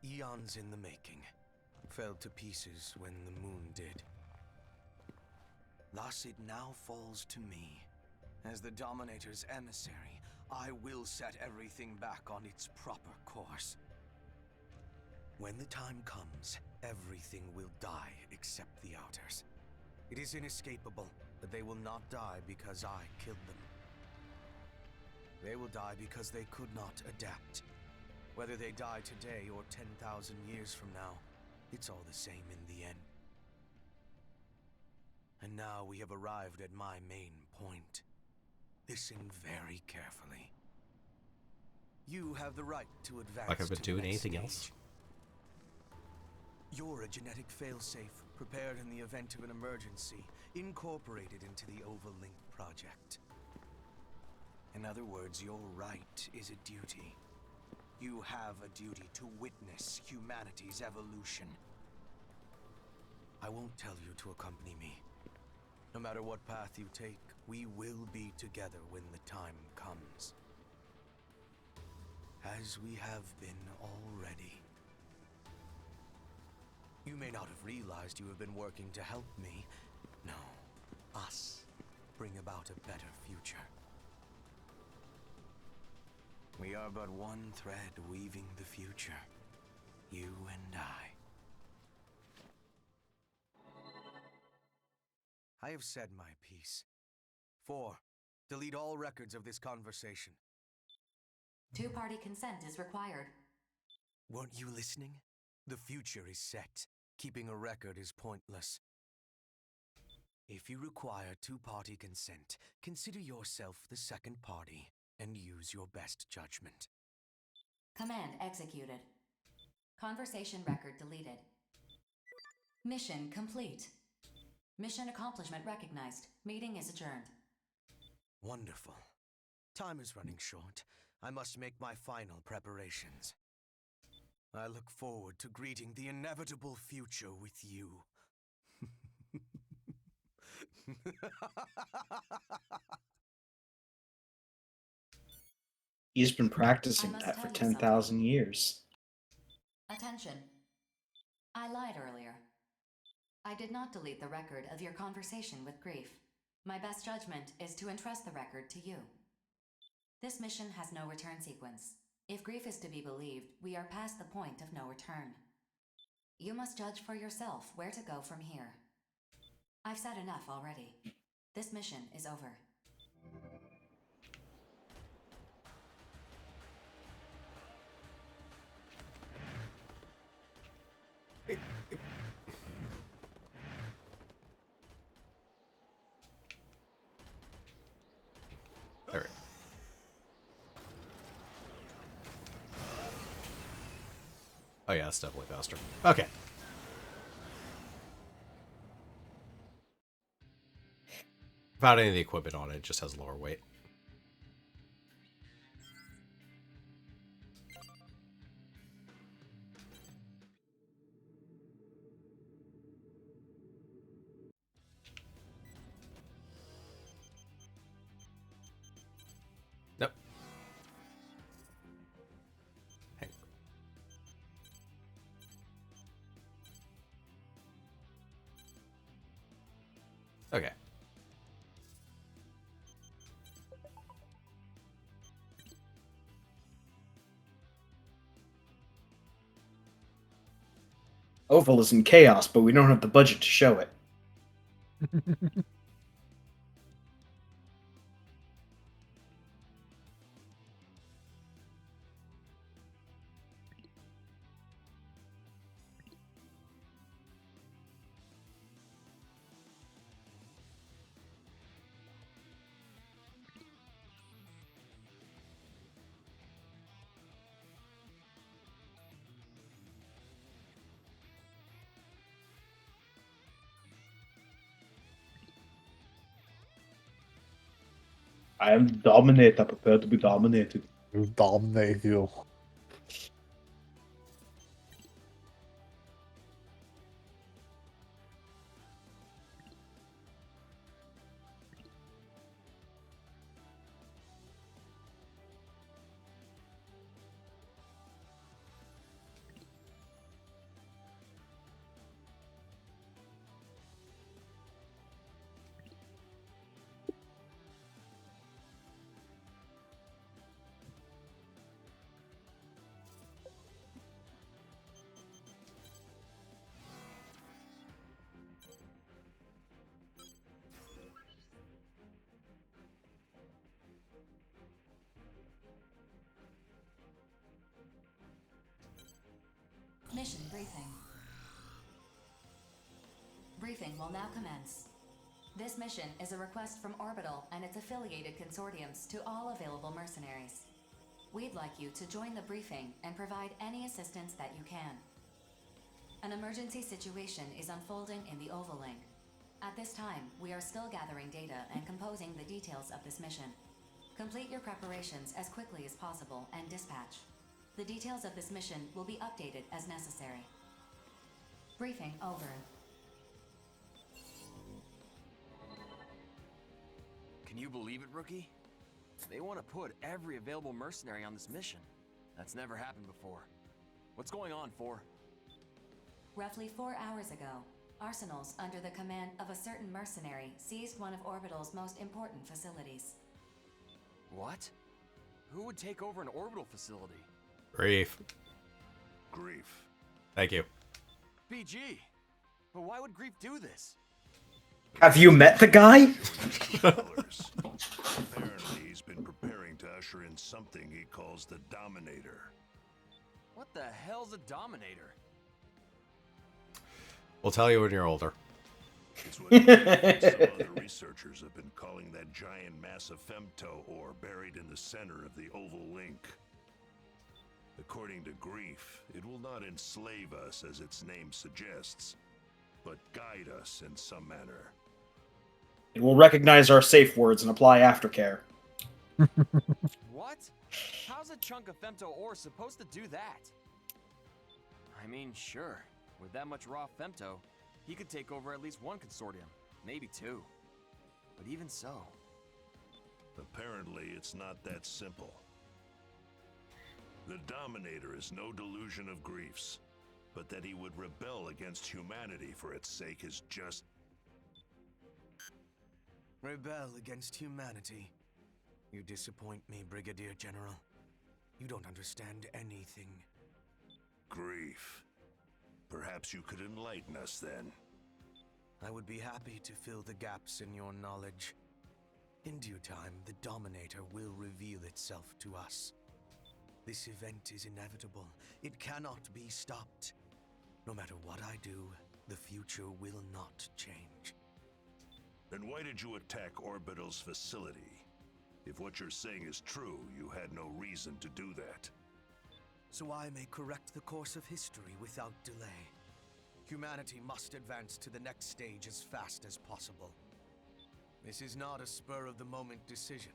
eons in the making, fell to pieces when the moon did. Thus it now falls to me. As the Dominator's emissary, I will set everything back on its proper course. When the time comes, everything will die except the Outers. It is inescapable, but they will not die because I killed them. They will die because they could not adapt. Whether they die today or 10,000 years from now, it's all the same in the end. And now we have arrived at my main point. Listen very carefully. You have the right to advance. Like I've been to the doing next anything stage. else? You're a genetic failsafe, prepared in the event of an emergency, incorporated into the Oval Link project. In other words, your right is a duty. You have a duty to witness humanity's evolution. I won't tell you to accompany me. No matter what path you take, we will be together when the time comes. As we have been already. You may not have realized you have been working to help me. No, us. Bring about a better future. We are but one thread weaving the future. You and I have said my piece. 4. Delete all records of this conversation. 2-party consent is required. Weren't you listening? The future is set. Keeping a record is pointless. If you require 2-party consent, consider yourself the second party and use your best judgment. Command executed. Conversation record deleted. Mission complete. Mission accomplishment recognized. Meeting is adjourned. Wonderful. Time is running short. I must make my final preparations. I look forward to greeting the inevitable future with you. He's been practicing I must that for tell you 10,000 years. Attention. I lied earlier. I did not delete the record of your conversation with Grief. My best judgment is to entrust the record to you. This mission has no return sequence. If Grief is to be believed, we are past the point of no return. You must judge for yourself where to go from here. I've said enough already. This mission is over. Alright. Oh yeah, that's definitely faster. Okay. Without any of the equipment on it, it just has lower weight. Nope. Hang. Okay. Oval is in chaos, but we don't have the budget to show it. I am the dominator, prepared to be dominated. You dominate you. Mission briefing. Briefing will now commence. This mission is a request from Orbital and its affiliated consortiums to all available mercenaries. We'd like you to join the briefing and provide any assistance that you can. An emergency situation is unfolding in the Oval-Link. At this time, we are still gathering data and composing the details of this mission. Complete your preparations as quickly as possible and dispatch. The details of this mission will be updated as necessary. Briefing over. Can you believe it, Rookie? They want to put every available mercenary on this mission. That's never happened before. What's going on, 4? Roughly 4 hours ago, Arsenals under the command of a certain mercenary seized one of Orbital's most important facilities. What? Who would take over an orbital facility? Grief. Grief. Thank you. BG! But why would Grief do this? Have you met the guy? Apparently, he's been preparing to usher in something he calls the Dominator. What the hell's a Dominator? We'll tell you when you're older. It's what some other researchers have been calling that giant mass of femto ore buried in the center of the Oval Link. According to Grief, it will not enslave us as its name suggests, but guide us in some manner. It will recognize our safe words and apply aftercare. What? How's a chunk of femto ore supposed to do that? I mean, sure, with that much raw femto, he could take over at least one consortium, maybe 2. But even so... Apparently, it's not that simple. The Dominator is no delusion of Grief's, but that he would rebel against humanity for its sake is just... Rebel against humanity? You disappoint me, Brigadier General. You don't understand anything. Grief. Perhaps you could enlighten us then. I would be happy to fill the gaps in your knowledge. In due time, the Dominator will reveal itself to us. This event is inevitable. It cannot be stopped. No matter what I do, the future will not change. Then why did you attack Orbital's facility? If what you're saying is true, you had no reason to do that. so I may correct the course of history without delay. Humanity must advance to the next stage as fast as possible. This is not a spur-of-the-moment decision.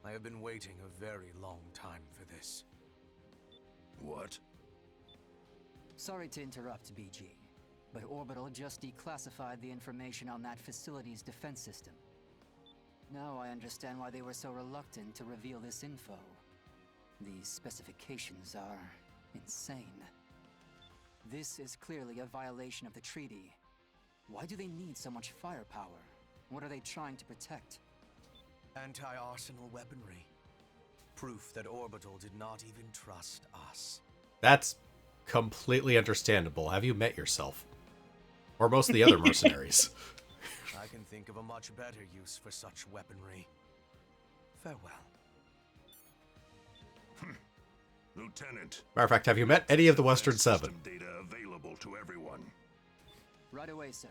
I have been waiting a very long time for this. What? Sorry to interrupt, BG, but Orbital just declassified the information on that facility's defense system. Now I understand why they were so reluctant to reveal this info. These specifications are insane. This is clearly a violation of the treaty. Why do they need so much firepower? What are they trying to protect? Anti-arsenal weaponry. Proof that Orbital did not even trust us. That's completely understandable. Have you met yourself? Or most of the other mercenaries? I can think of a much better use for such weaponry. Farewell. Lieutenant. Matter of fact, have you met any of the Western Seven? System data available to everyone. Right away, sir.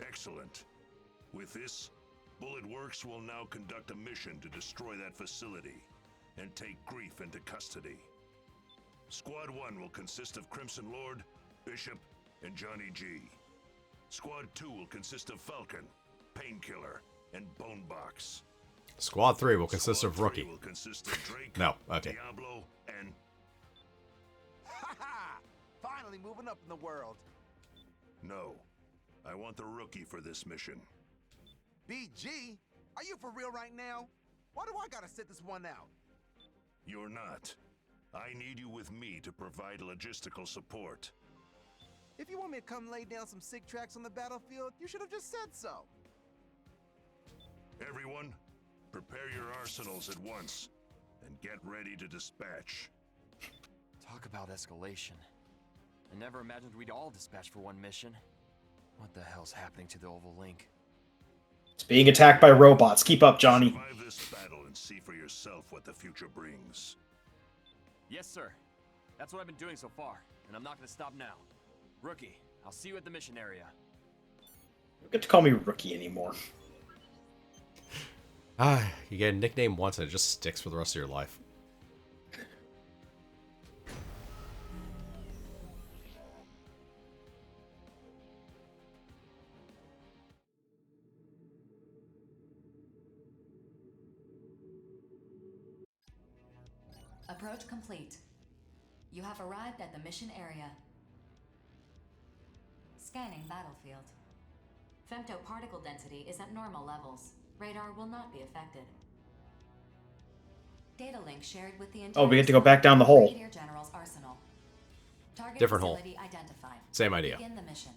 Excellent. With this, Bullet Works will now conduct a mission to destroy that facility and take Grief into custody. Squad 1 will consist of Crimson Lord, Bishop, and Johnny G. Squad 2 will consist of Falcon, Painkiller, and Bonebox. Squad 3 will consist of Squad Rookie. 3 will consist of Drake, No, okay. Diablo, and... Ha! Finally moving up in the world. No. I want the Rookie for this mission. BG? Are you for real right now? Why do I gotta sit this one out? You're not. I need you with me to provide logistical support. If you want me to come lay down some sick tracks on the battlefield, you should have just said so. Everyone, prepare your arsenals at once and get ready to dispatch. Talk about escalation. I never imagined we'd all dispatch for one mission. What the hell's happening to the Oval Link? It's being attacked by robots. Keep up, Johnny. Survive this battle and see for yourself what the future brings. Yes, sir. That's what I've been doing so far, and I'm not gonna stop now. Rookie, I'll see you at the mission area. You don't get to call me Rookie anymore. You get a nickname once and it just sticks for the rest of your life. Approach complete. You have arrived at the mission area. Scanning battlefield. Femto particle density is at normal levels. Radar will not be affected. Data link shared with the Oh, we get to go back down the hole. Brigadier General's arsenal. Target Different hole. facility identified. Same idea. Begin the mission.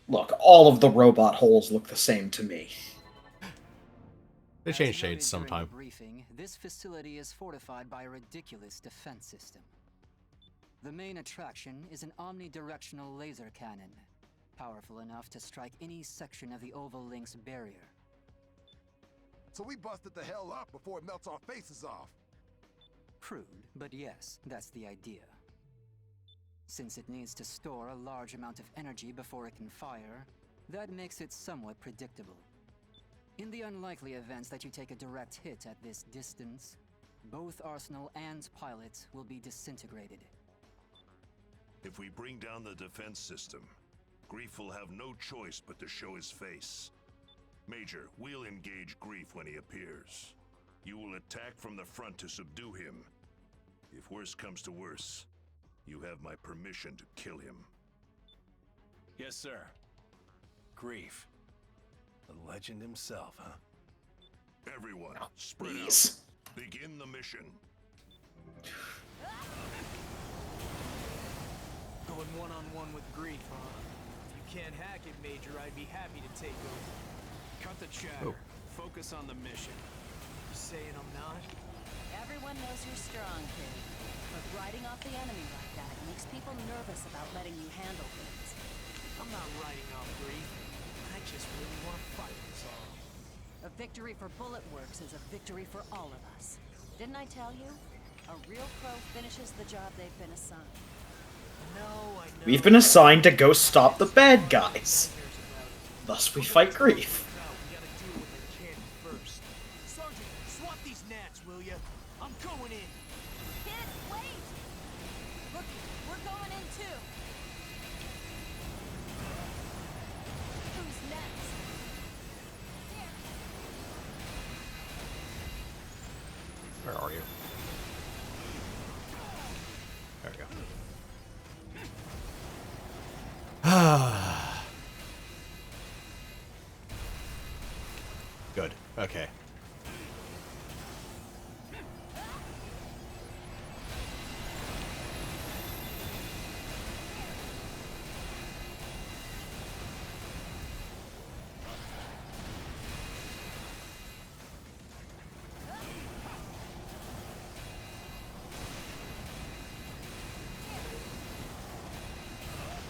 Look, all of the robot holes look the same to me. They change shades As noted during sometime. the briefing, this facility is fortified by a ridiculous defense system. The main attraction is an omnidirectional laser cannon, powerful enough to strike any section of the Oval Link's barrier. So we busted the hell up before it melts our faces off. Crude, but yes, that's the idea. Since it needs to store a large amount of energy before it can fire, that makes it somewhat predictable. In the unlikely events that you take a direct hit at this distance, both Arsenal and pilot will be disintegrated. If we bring down the defense system, Grief will have no choice but to show his face. Major, we'll engage Grief when he appears. You will attack from the front to subdue him. If worse comes to worse, you have my permission to kill him. Yes, sir. Grief. The legend himself, huh? Everyone, spread Please. out. Begin the mission. Going one-on-one with Grief, huh? If you can't hack it, Major, I'd be happy to take over. Cut the chatter. Focus on the mission. You saying I'm not? Everyone knows you're strong, kid. But riding off the enemy like that makes people nervous about letting you handle things. I'm not riding off Grief. I just really want to fight, that's all. A victory for Bullet Works is a victory for all of us. Didn't I tell you? A real pro finishes the job they've been assigned. No, I know. We've been assigned to go stop the bad guys. Thus we fight Grief. We gotta deal with the kid first. Son Sergeant, swap these gnats, will ya? I'm going in. Kid, wait! Rookie, we're going in too. Who's next? Where are you? There we go. Good. Okay.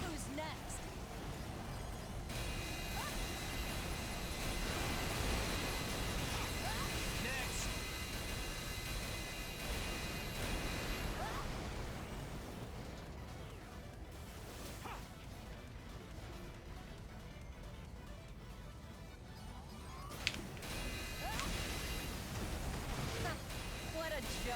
Who's next? Next. What a joke.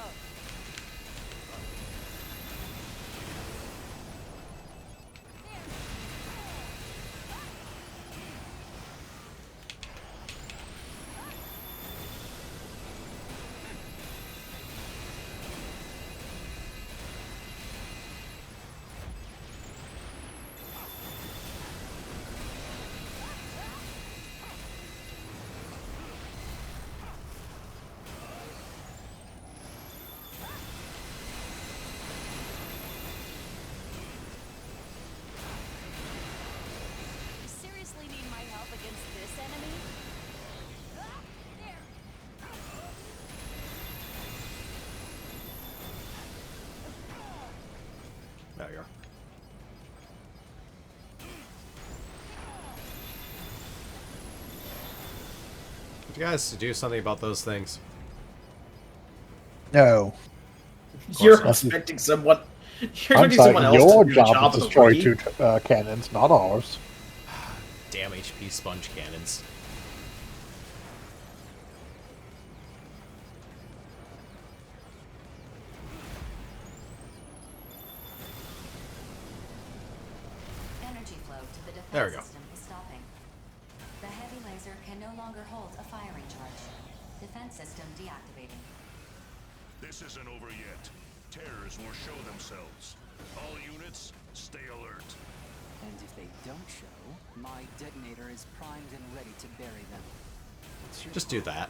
You seriously need my help against this enemy? There you are. Did you guys do something about those things? No. You're not. expecting someone. You're I'm expecting someone sorry, else your to do the job job to of the destroy rookie. two cannons, not ours. Damn HP sponge cannons. Energy flow to the defense There we go. system is stopping. The heavy laser can no longer hold a firing charge. Defense system deactivating. This isn't over yet. Terrors will show themselves. All units, stay alert. And if they don't show, my detonator is primed and ready to bury them. Just do that.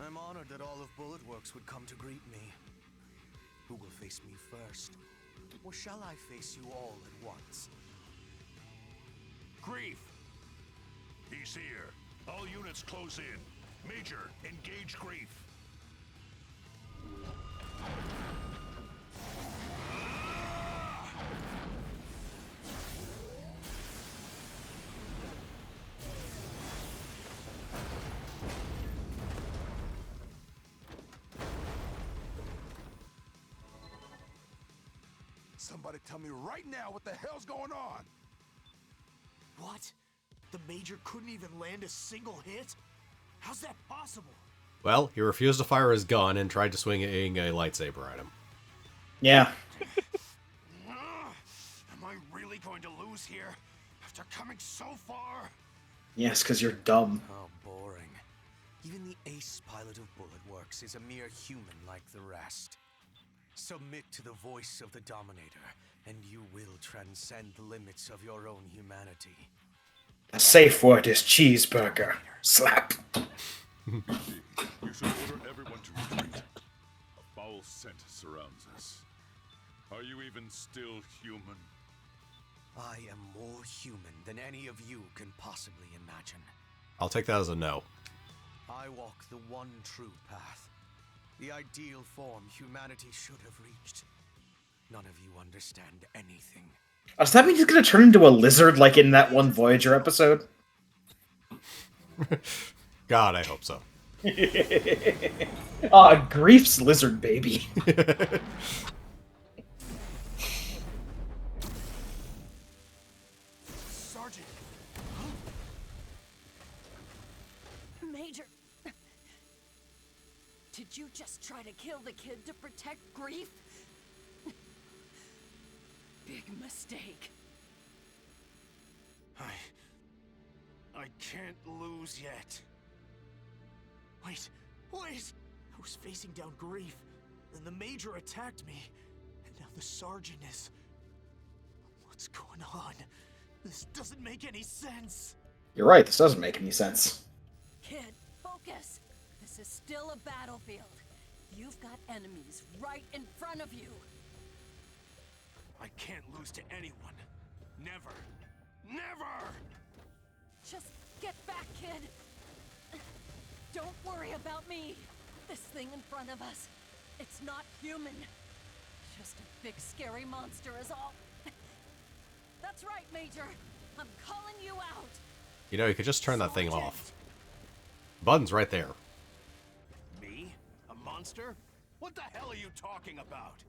I'm honored that all of Bullet Works would come to greet me. Who will face me first? Or shall I face you all at once? Grief! He's here. All units close in. Major, engage Grief. Somebody tell me right now what the hell's going on! What? The Major couldn't even land a single hit? How's that possible? Well, he refused to fire his gun and tried to swing a lightsaber at him. Yeah. Am I really going to lose here after coming so far? Yes, because you're dumb. How boring. Even the ace pilot of Bullet Works is a mere human like the rest. Submit to the voice of the Dominator, and you will transcend the limits of your own humanity. The safe word is cheeseburger. Slap. You should order everyone to retreat. A foul scent surrounds us. Are you even still human? I am more human than any of you can possibly imagine. I'll take that as a no. I walk the one true path. The ideal form humanity should have reached. None of you understand anything. Does that mean he's gonna turn into a lizard like in that one Voyager episode? God, I hope so. Grief's lizard baby. Sergeant! Major... Did you just try to kill the kid to protect Grief? Big mistake. I can't lose yet. Wait! I was facing down Grief, then the Major attacked me, and now the Sergeant is... What's going on? This doesn't make any sense. You're right, this doesn't make any sense. Kid, focus. This is still a battlefield. You've got enemies right in front of you. I can't lose to anyone. Never. Never! Just get back, kid. Don't worry about me. This thing in front of us, it's not human. Just a big scary monster is all. That's right, Major. I'm calling you out. You know, you could just turn that thing off. Button's right there. Me? A monster? What the hell are you talking about?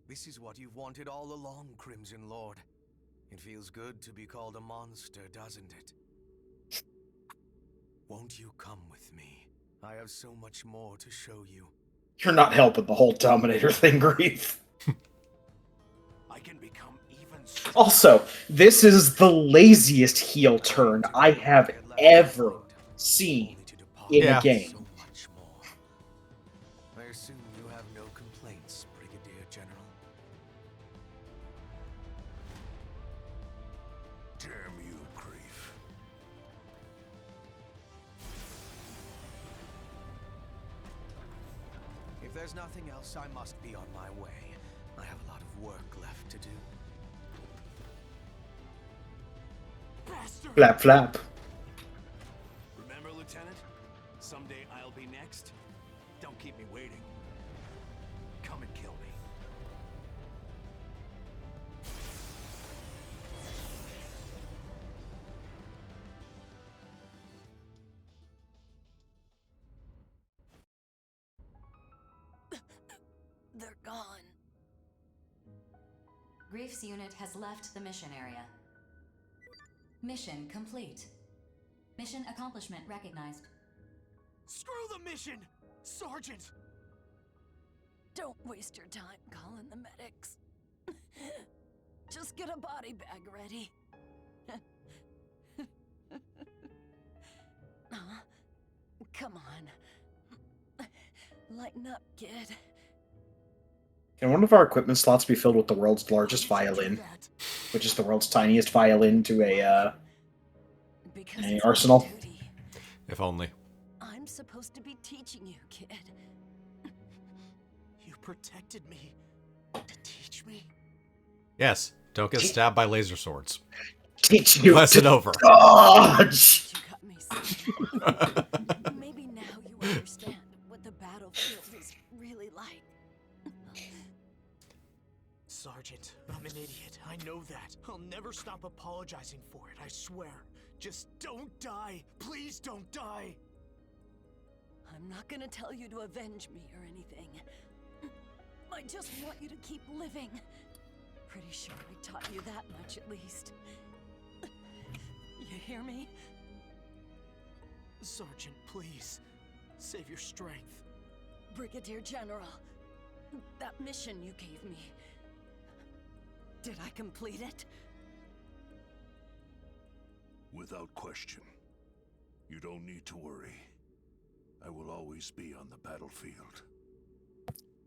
This is what you've wanted all along, Crimson Lord. It feels good to be called a monster, doesn't it? Won't you come with me? I have so much more to show you. You're not helping the whole Dominator thing, Grief. I can become even Also, this is the laziest heel turn I have ever seen in a game. I assume you have no complaints, Brigadier General. Damn you, Grief. If there's nothing else, I must be on my way. I have a lot of work left to do. Bastard! Flap, flap. Remember, Lieutenant? Someday I'll be next. Don't keep me waiting. Come and kill me. They're gone. Grief's unit has left the mission area. Mission complete. Mission accomplishment recognized. Screw the mission! Sergeant! Don't waste your time calling the medics. Just get a body bag ready. Come on. Lighten up, kid. Can one of our equipment slots be filled with the world's largest violin? Which is the world's tiniest violin to an arsenal? If only. I'm supposed to be teaching you, kid. You protected me. To teach me? Yes, don't get stabbed by laser swords. Teach you Lesson to over. dodge! Maybe now you understand what the battlefield is really like. Sergeant, I'm an idiot. I know that. I'll never stop apologizing for it, I swear. Just don't die. Please don't die. I'm not gonna tell you to avenge me or anything. I just want you to keep living. Pretty sure I taught you that much at least. You hear me? Sergeant, please. Save your strength. Brigadier General, that mission you gave me, did I complete it? Without question. You don't need to worry. I will always be on the battlefield.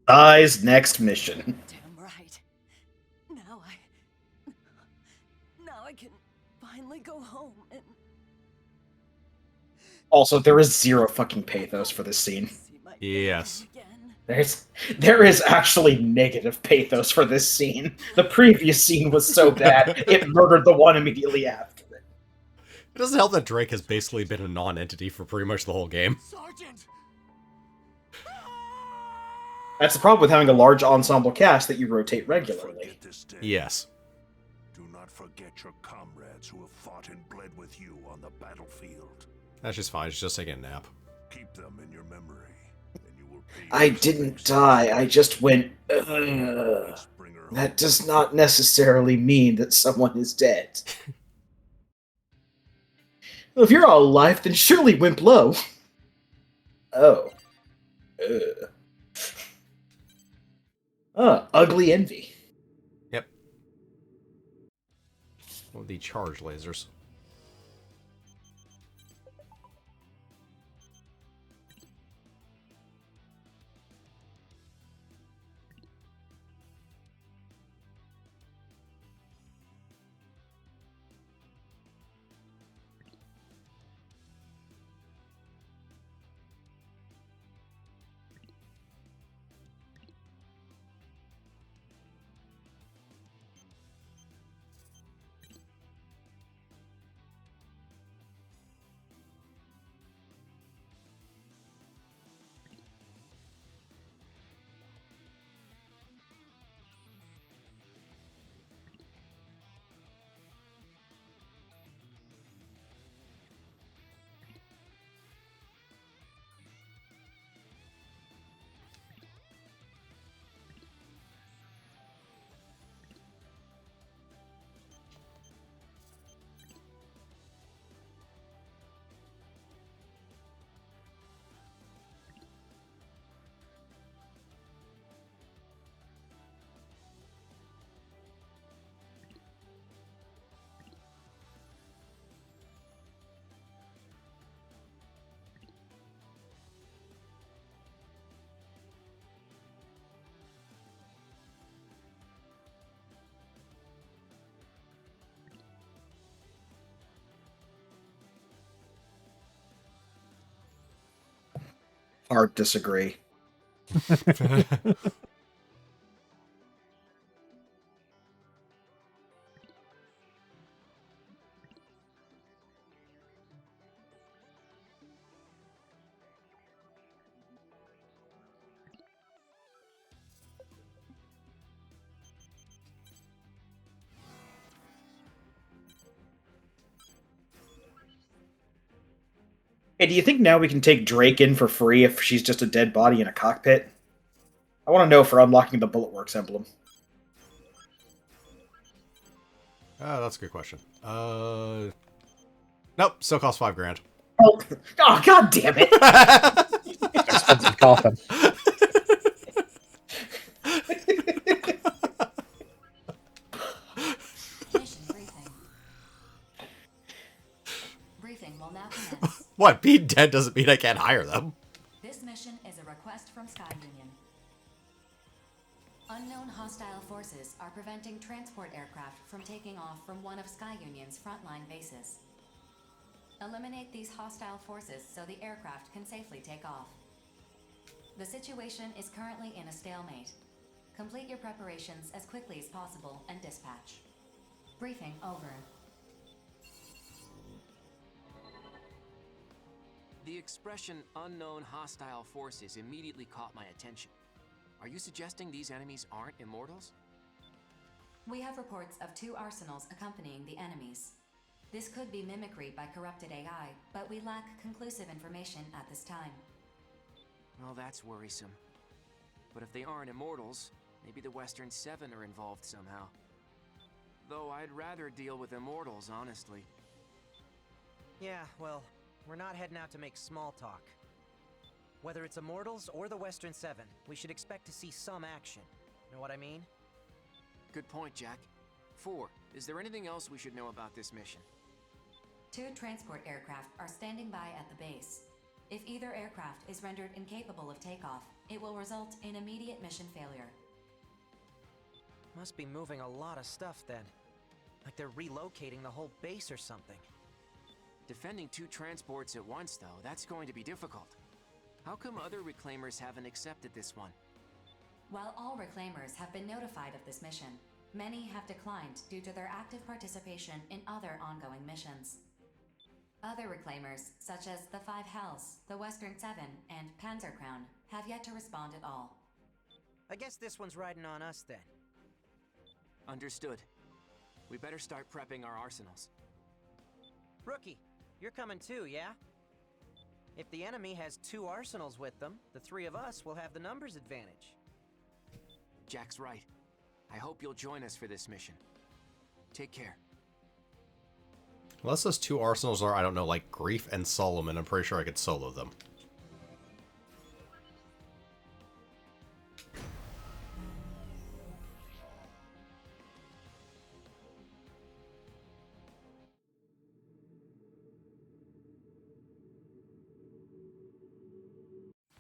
I's next mission. Damn right. Now I can finally go home and... Also, there is zero fucking pathos for this scene. Yes. There is actually negative pathos for this scene. The previous scene was so bad, it murdered the one immediately after it. It doesn't help that Drake has basically been a non-entity for pretty much the whole game. Sergeant! That's the problem with having a large ensemble cast that you rotate regularly. Yes. Do not forget your comrades who have fought and bled with you on the battlefield. That's just fine. She's just taking a nap. Keep them in your memory, and you will pay. I didn't die, I just went, ugh. That does not necessarily mean that someone is dead. Well, if you're all alive, then surely wimp low. Oh. Ugly envy. Yep. Oh, the charge lasers. Hard disagree. Hey, do you think now we can take Drake in for free if she's just a dead body in a cockpit? I want to know for unlocking the Bulletworks emblem. That's a good question. Nope, still costs $5,000. Oh, god damn it! Expensive coffin. Mission briefing. Briefing will now commence. What? Being dead doesn't mean I can't hire them. This mission is a request from Sky Union. Unknown hostile forces are preventing transport aircraft from taking off from one of Sky Union's frontline bases. Eliminate these hostile forces so the aircraft can safely take off. The situation is currently in a stalemate. Complete your preparations as quickly as possible and dispatch. Briefing over. The expression unknown hostile forces immediately caught my attention. Are you suggesting these enemies aren't immortals? We have reports of 2 arsenals accompanying the enemies. This could be mimicry by corrupted AI, but we lack conclusive information at this time. Well, that's worrisome. But if they aren't immortals, maybe the Western Seven are involved somehow. Though I'd rather deal with immortals, honestly. Yeah, well, we're not heading out to make small talk. Whether it's Immortals or the Western Seven, we should expect to see some action. Know what I mean? Good point, Jack. 4. Is there anything else we should know about this mission? 2 transport aircraft are standing by at the base. If either aircraft is rendered incapable of takeoff, it will result in immediate mission failure. Must be moving a lot of stuff then. Like they're relocating the whole base or something. Defending 2 transports at once, though, that's going to be difficult. How come other Reclaimers haven't accepted this one? While all Reclaimers have been notified of this mission, many have declined due to their active participation in other ongoing missions. Other Reclaimers, such as the 5 Hells, the Western Seven, and Panzer Crown, have yet to respond at all. I guess this one's riding on us then. Understood. We better start prepping our arsenals. Rookie, you're coming too, yeah? If the enemy has 2 arsenals with them, the 3 of us will have the numbers advantage. Jack's right. I hope you'll join us for this mission. Take care. Unless those two arsenals are, I don't know, like Grief and Solomon, I'm pretty sure I could solo them.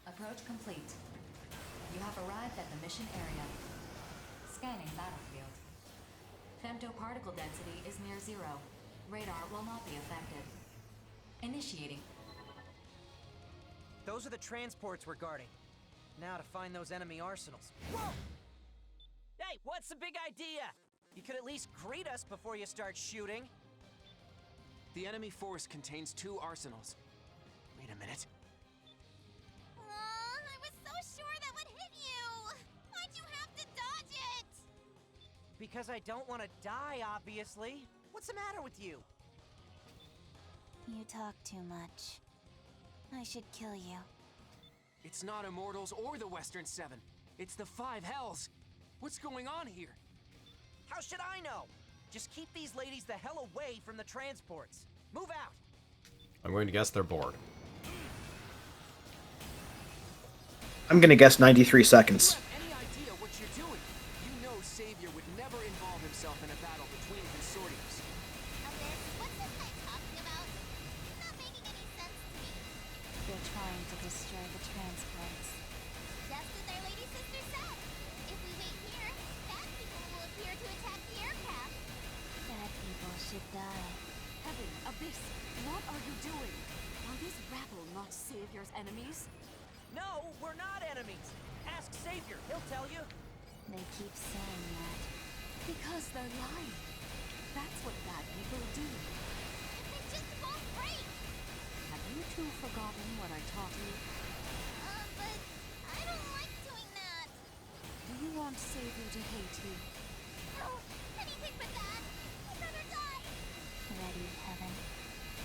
Approach complete. You have arrived at the mission area. Scanning battlefield. Femtoparticle density is near zero. Radar will not be affected. Initiating. Those are the transports we're guarding. Now to find those enemy arsenals. Whoa! Hey, what's the big idea? You could at least greet us before you start shooting. The enemy force contains 2 arsenals. Wait a minute. I was so sure that would hit you! Why'd you have to dodge it? Because I don't want to die, obviously. What's the matter with you? You talk too much. I should kill you. It's not Immortals or the Western 7. It's the 5 Hells. What's going on here? How should I know? Just keep these ladies the hell away from the transports. Move out! I'm going to guess they're bored. I'm gonna guess 93 seconds. Any idea what you're doing? You know Savior would never involve himself in a battle between consortiums. Abyss, what's this guy talking about? It's not making any sense to me. They're trying to destroy the transports. Just as our lady sister said. If we wait here, bad people will appear to attack the aircraft. Bad people should die. Heaven, Abyss, what are you doing? Are these rabble not Savior's enemies? No, we're not enemies. Ask Savior, he'll tell you. They keep saying that. Because they're lying. That's what bad people do. They just won't break. Have you two forgotten what I taught you? But I don't like doing that. Do you want Savior to hate you? No, anything but that. I'd rather die. Ready, Heaven?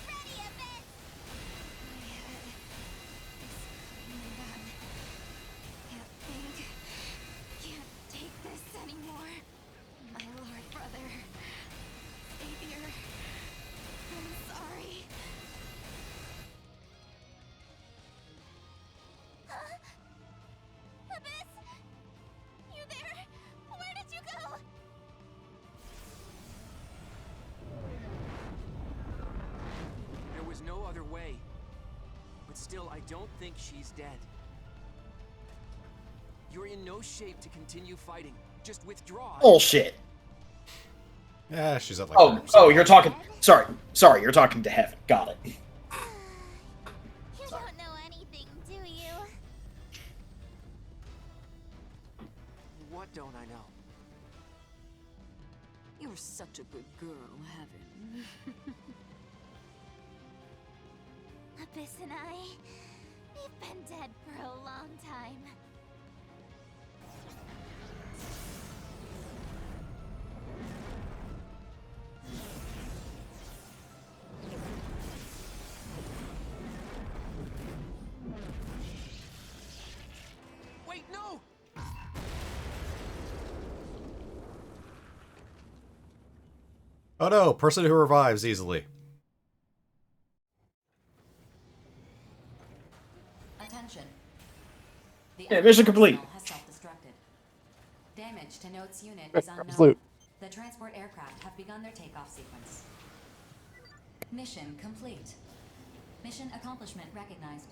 Ready, Abyss. My head is spinning back. Can't think. Can't take this anymore. My Lord Brother. Savior. I'm sorry. Huh? Abyss? You there? Where did you go? There was no other way. But still, I don't think she's dead. You're in no shape to continue fighting. Just withdraw. Bullshit. Yeah, she's at like. Oh, you're talking. Sorry, you're talking to Heaven. Got it. You don't know anything, do you? What don't I know? You're such a good girl, Heaven. Abyss and I, we've been dead for a long time. Wait, no! Oh no, person who revives easily. Attention. The Yeah, mission complete. arsenal has self-destructed. Damage to Note's unit is unknown. Absolute. The transport aircraft have begun their takeoff sequence. Mission complete. Mission accomplishment recognized.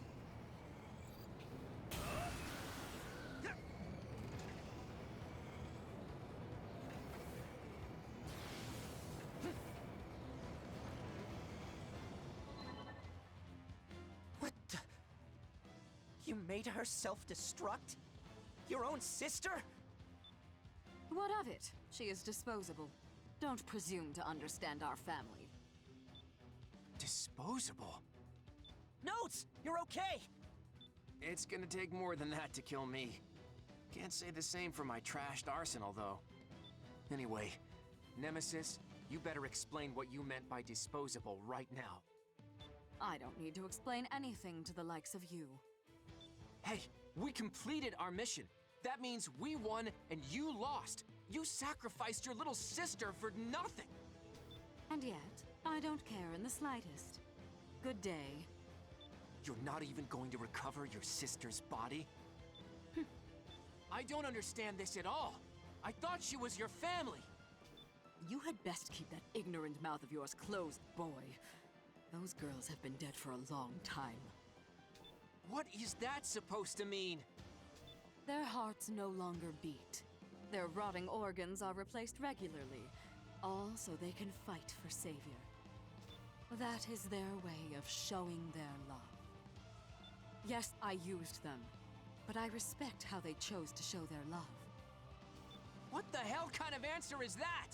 What the? You made her self-destruct? Your own sister? What of it? She is disposable. Don't presume to understand our family. Disposable? Notes! You're okay! It's gonna take more than that to kill me. Can't say the same for my trashed arsenal, though. Anyway, Nemesis, you better explain what you meant by disposable right now. I don't need to explain anything to the likes of you. Hey, we completed our mission. That means we won and you lost. You sacrificed your little sister for nothing. And yet, I don't care in the slightest. Good day. You're not even going to recover your sister's body? I don't understand this at all. I thought she was your family. You had best keep that ignorant mouth of yours closed, boy. Those girls have been dead for a long time. What is that supposed to mean? Their hearts no longer beat. Their rotting organs are replaced regularly, all so they can fight for Savior. That is their way of showing their love. Yes, I used them, but I respect how they chose to show their love. What the hell kind of answer is that?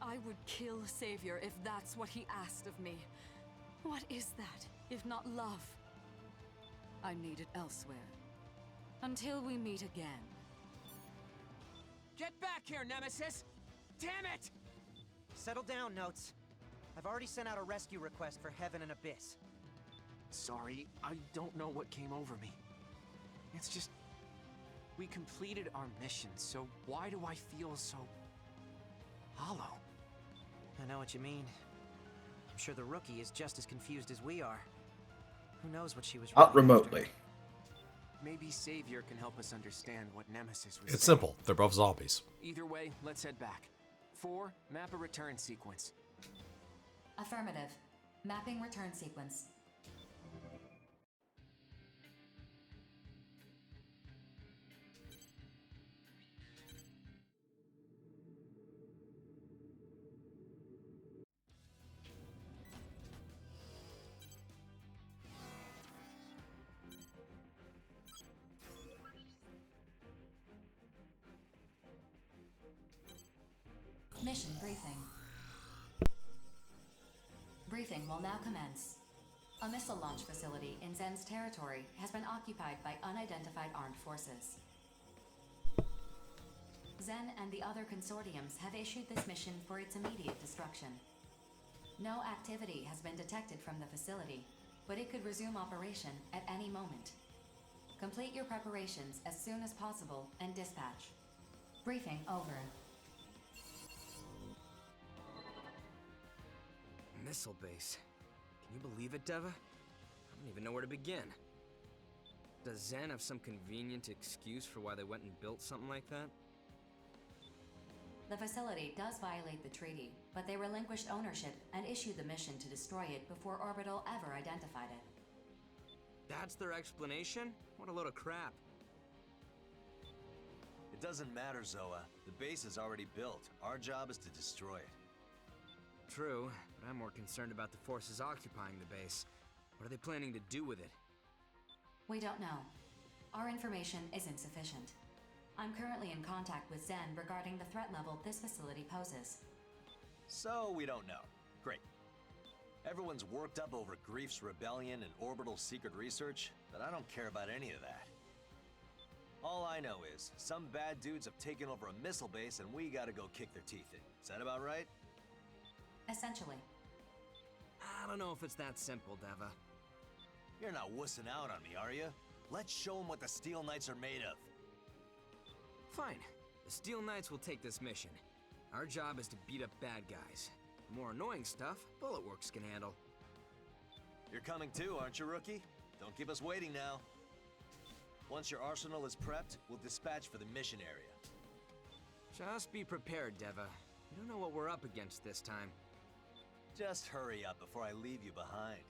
I would kill Savior if that's what he asked of me. What is that, if not love? I need it elsewhere. Until we meet again. Get back here, Nemesis! Damn it! Settle down, Notes. I've already sent out a rescue request for Heaven and Abyss. Sorry, I don't know what came over me. It's just... we completed our mission, so why do I feel so... hollow? I know what you mean. I'm sure the rookie is just as confused as we are. Who knows what she was Not remotely. Maybe Savior can help us understand what Nemesis was It's saying. simple. They're both zombies. Either way, let's head back. 4, map a return sequence. Affirmative. Mapping return sequence. Mission briefing. Briefing will now commence. A missile launch facility in Zen's territory has been occupied by unidentified armed forces. Zen and the other consortiums have issued this mission for its immediate destruction. No activity has been detected from the facility, but it could resume operation at any moment. Complete your preparations as soon as possible and dispatch. Briefing over. Missile base. Can you believe it, Deva? I don't even know where to begin. Does Zen have some convenient excuse for why they went and built something like that? The facility does violate the treaty, but they relinquished ownership and issued the mission to destroy it before Orbital ever identified it. That's their explanation? What a load of crap. It doesn't matter, Zoa. The base is already built. Our job is to destroy it. True, but I'm more concerned about the forces occupying the base. What are they planning to do with it? We don't know. Our information isn't sufficient. I'm currently in contact with Zen regarding the threat level this facility poses. So we don't know. Great. Everyone's worked up over Grief's rebellion and Orbital's secret research, but I don't care about any of that. All I know is, some bad dudes have taken over a missile base and we gotta go kick their teeth in. Is that about right? Essentially. I don't know if it's that simple, Deva. You're not wussing out on me, are you? Let's show them what the Steel Knights are made of. Fine. The Steel Knights will take this mission. Our job is to beat up bad guys. The more annoying stuff, Bulletworks can handle. You're coming too, aren't you, Rookie? Don't keep us waiting now. Once your arsenal is prepped, we'll dispatch for the mission area. Just be prepared, Deva. You don't know what we're up against this time. Just hurry up before I leave you behind.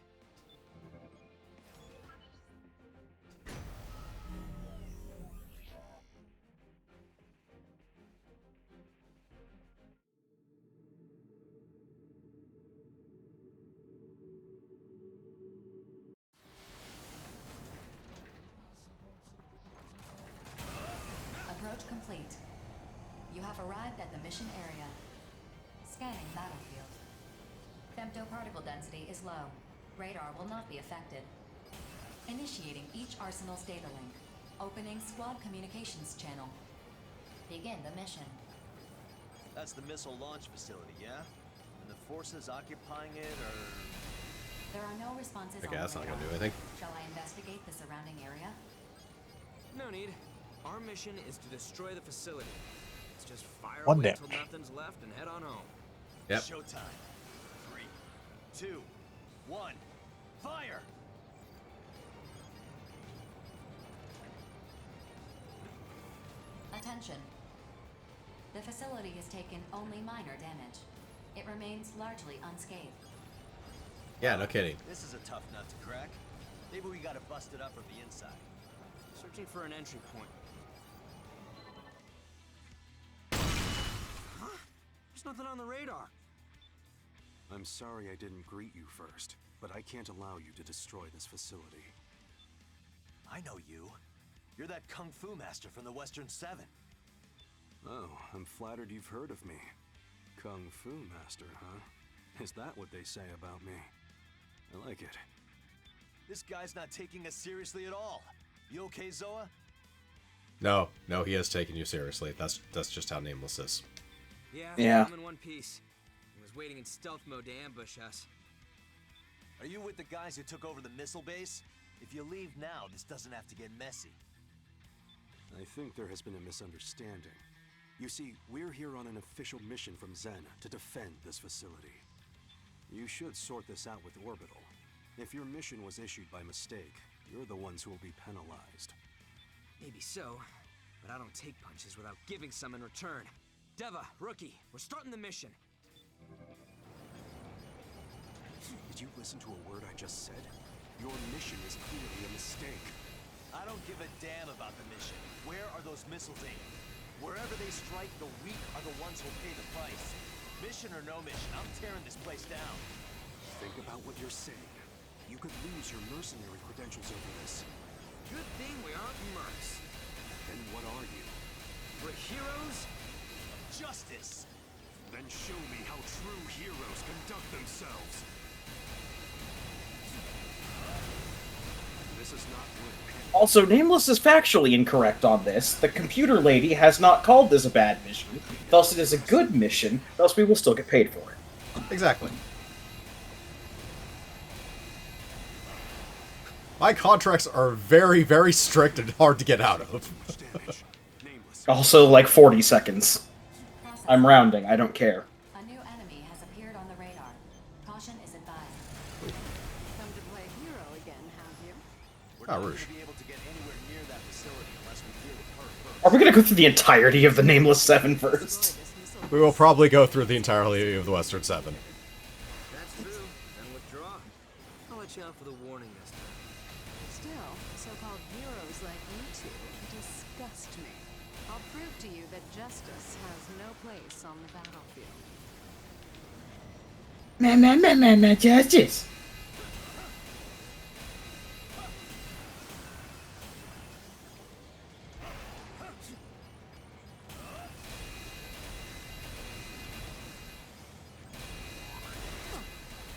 Approach complete. You have arrived at the mission area. Scanning battlefield. Femtoparticle density is low. Radar will not be affected. Initiating each arsenal's data link. Opening squad communications channel. Begin the mission. That's the missile launch facility, yeah? And the forces occupying it are... There are no responses Okay, on that's not radar. gonna do anything. Shall I investigate the surrounding area? No need. Our mission is to destroy the facility. Let's just fire One away damage. until nothing's left and head on home. Yep. Showtime. Freak. 2, 1, fire! Attention. The facility has taken only minor damage. It remains largely unscathed. Yeah, no kidding. This is a tough nut to crack. Maybe we gotta bust it up from the inside. Searching for an entry point. Huh? There's nothing on the radar. I'm sorry I didn't greet you first, but I can't allow you to destroy this facility. I know you. You're that Kung Fu master from the Western 7. Oh, I'm flattered you've heard of me. Kung Fu master, huh? Is that what they say about me? I like it. This guy's not taking us seriously at all. You okay, Zoa? No, he has taken you seriously. That's just how Nameless is. Yeah. I'm in one piece. He was waiting in stealth mode to ambush us. Are you with the guys who took over the missile base? If you leave now, this doesn't have to get messy. I think there has been a misunderstanding. You see, we're here on an official mission from Zen to defend this facility. You should sort this out with Orbital. If your mission was issued by mistake, you're the ones who will be penalized. Maybe so, but I don't take punches without giving some in return. Deva, Rookie, we're starting the mission. Did you listen to a word I just said? Your mission is clearly a mistake. I don't give a damn about the mission. Where are those missiles aimed? Wherever they strike, the weak are the ones who'll pay the price. Mission or no mission, I'm tearing this place down. Think about what you're saying. You could lose your mercenary credentials over this. Good thing we aren't mercs. Then what are you? We're heroes of justice. Then show me how true heroes conduct themselves. This is not work. Also, Nameless is factually incorrect on this. The computer lady has not called this a bad mission. Thus, it is a good mission. Thus, we will still get paid for it. Exactly. My contracts are very, very strict and hard to get out of. Also, like 40 seconds. I'm rounding. I don't care. A new enemy has appeared on the radar. Caution is advised. Come to play hero again, have you? We're not going to be able to get anywhere near that facility unless we deal with her first. Are we going to go through the entirety of the Nameless 7 first? We will probably go through the entirety of the Western 7. That's true. Then withdraw. I'll let you out for the warning this time. Still, so-called heroes like you two disgust me. I'll prove to you that justice has no place on the battlefield. Justice.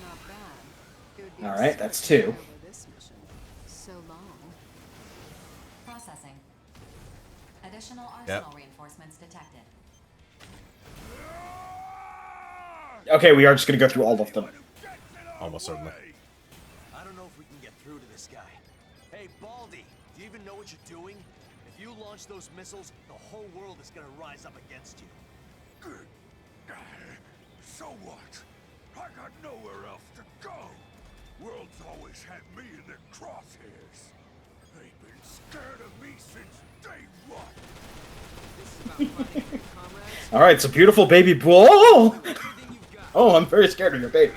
Not bad. All right, that's 2. This mission. So long. Processing. Additional arsenal reinforcements detected. Okay, we are just going to go through all of them. Almost certainly. I don't know if we can get through to this guy. Hey, Baldy, do you even know what you're doing? If you launch those missiles, the whole world is gonna rise up against you. So what? I got nowhere else to go. World's always had me in their crosshairs. They've been scared of me since day one. All right, it's a beautiful baby bull. Oh, I'm very scared of your baby.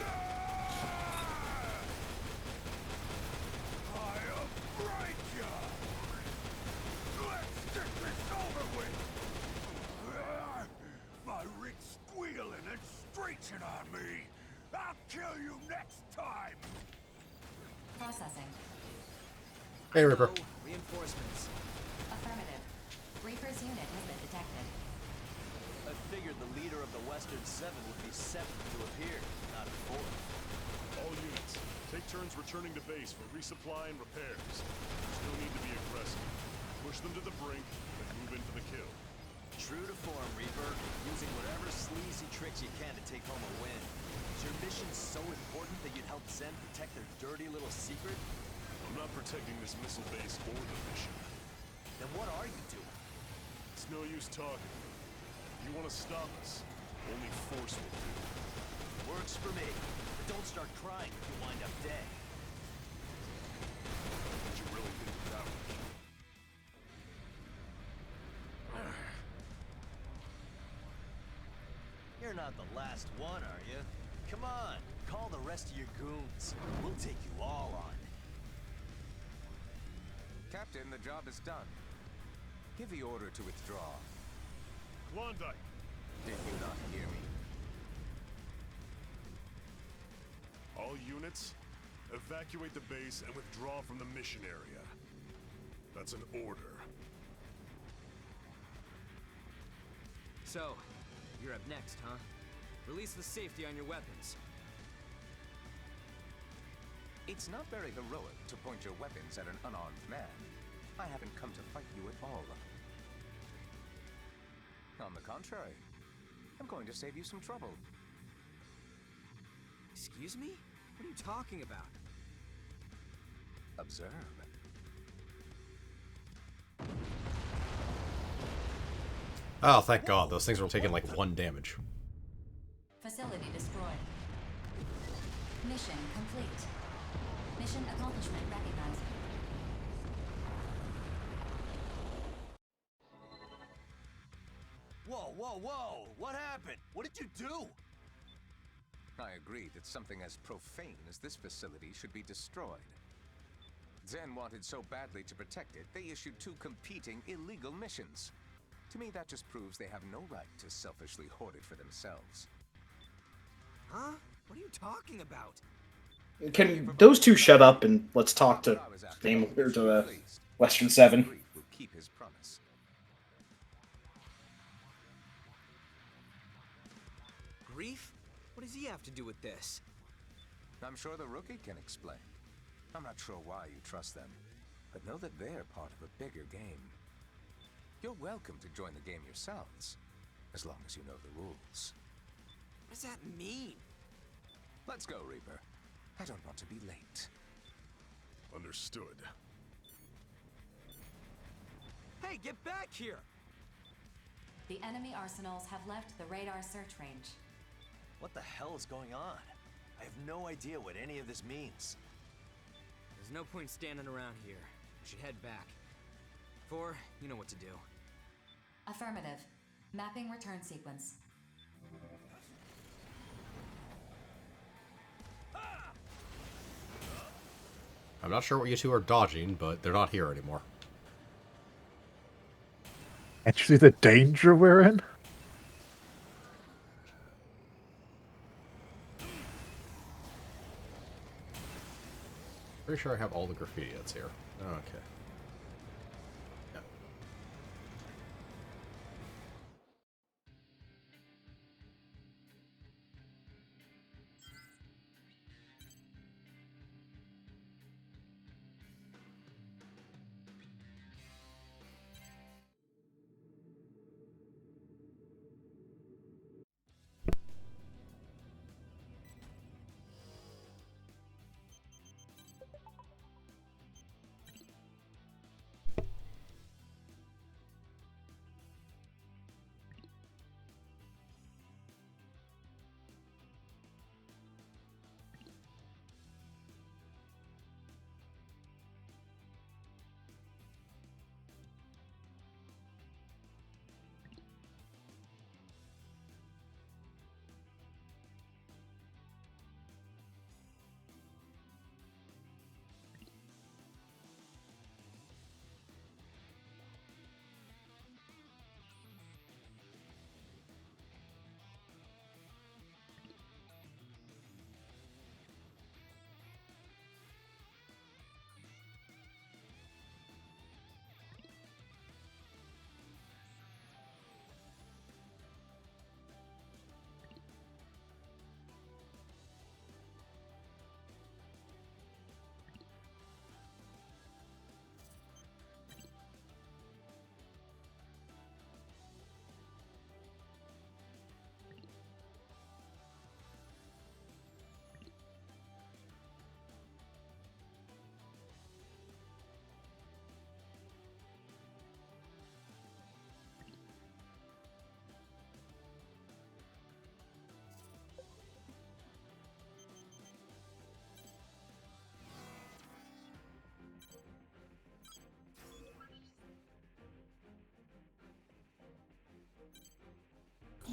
My Rick squealing and screeching on me. I'll kill you next time. Processing. Hey, Ripper. Reinforcements. Affirmative. Reaper's unit has been detected. I figured the leader of the Western 7 would be 7th to appear, not 4th. All units, take turns returning to base for resupply and repairs. There's no need to be aggressive. Push them to the brink, and move in for the kill. True to form, Reaper. Using whatever sleazy tricks you can to take home a win. Is your mission so important that you'd help Zen protect their dirty little secret? I'm not protecting this missile base or the mission. Then what are you doing? It's no use talking. If you want to stop us, only force will do. Works for me. But don't start crying if you wind up dead. Did you really think that much? You're not the last one, are you? Come on, call the rest of your goons. We'll take you all on. Captain, the job is done. Give the order to withdraw. Klondike! Did you not hear me? All units, evacuate the base and withdraw from the mission area. That's an order. So, you're up next, huh? Release the safety on your weapons. It's not very heroic to point your weapons at an unarmed man. I haven't come to fight you at all. On the contrary, I'm going to save you some trouble. Excuse me? What are you talking about? Observe. Oh, thank God. Those things were taking like 1 damage. Facility destroyed. Mission complete. Mission accomplishment recognized. Whoa, whoa, whoa! What happened? What did you do? I agree that something as profane as this facility should be destroyed. Zen wanted so badly to protect it, they issued 2 competing illegal missions. To me, that just proves they have no right to selfishly hoard it for themselves. Huh? What are you talking about? Can those two shut up and let's talk to Daemon or to Western 7? Will keep his promise. Grief? What does he have to do with this? I'm sure the rookie can explain. I'm not sure why you trust them, but know that they're part of a bigger game. You're welcome to join the game yourselves, as long as you know the rules. What does that mean? Let's go, Reaper. I don't want to be late. Understood. Hey, get back here! The enemy arsenals have left the radar search range. What the hell is going on? I have no idea what any of this means. There's no point standing around here. We should head back. 4, you know what to do. Affirmative. Mapping return sequence. I'm not sure what you two are dodging, but they're not here anymore. Can't you see the danger we're in? Pretty sure I have all the graffiti that's here. Okay. Yeah.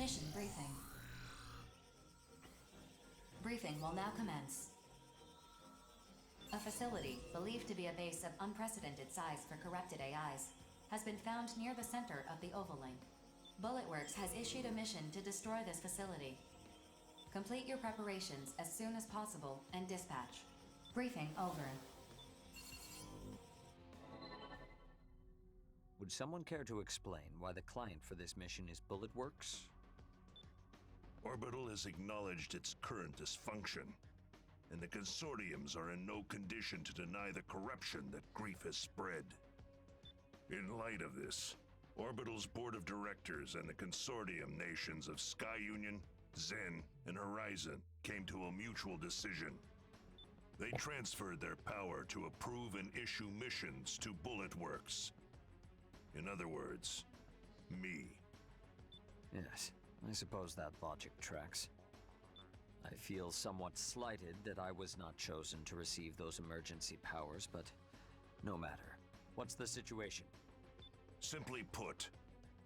Mission briefing. Briefing will now commence. A facility, believed to be a base of unprecedented size for corrupted AIs, has been found near the center of the Oval-Link. Bulletworks has issued a mission to destroy this facility. Complete your preparations as soon as possible and dispatch. Briefing over. Would someone care to explain why the client for this mission is Bulletworks? Orbital has acknowledged its current dysfunction, and the consortiums are in no condition to deny the corruption that Grief has spread. In light of this, Orbital's board of directors and the consortium nations of Sky Union, Zen, and Horizon came to a mutual decision. They transferred their power to approve and issue missions to Bulletworks. In other words, me. Yes, I suppose that logic tracks. I feel somewhat slighted that I was not chosen to receive those emergency powers, but no matter. What's the situation? Simply put,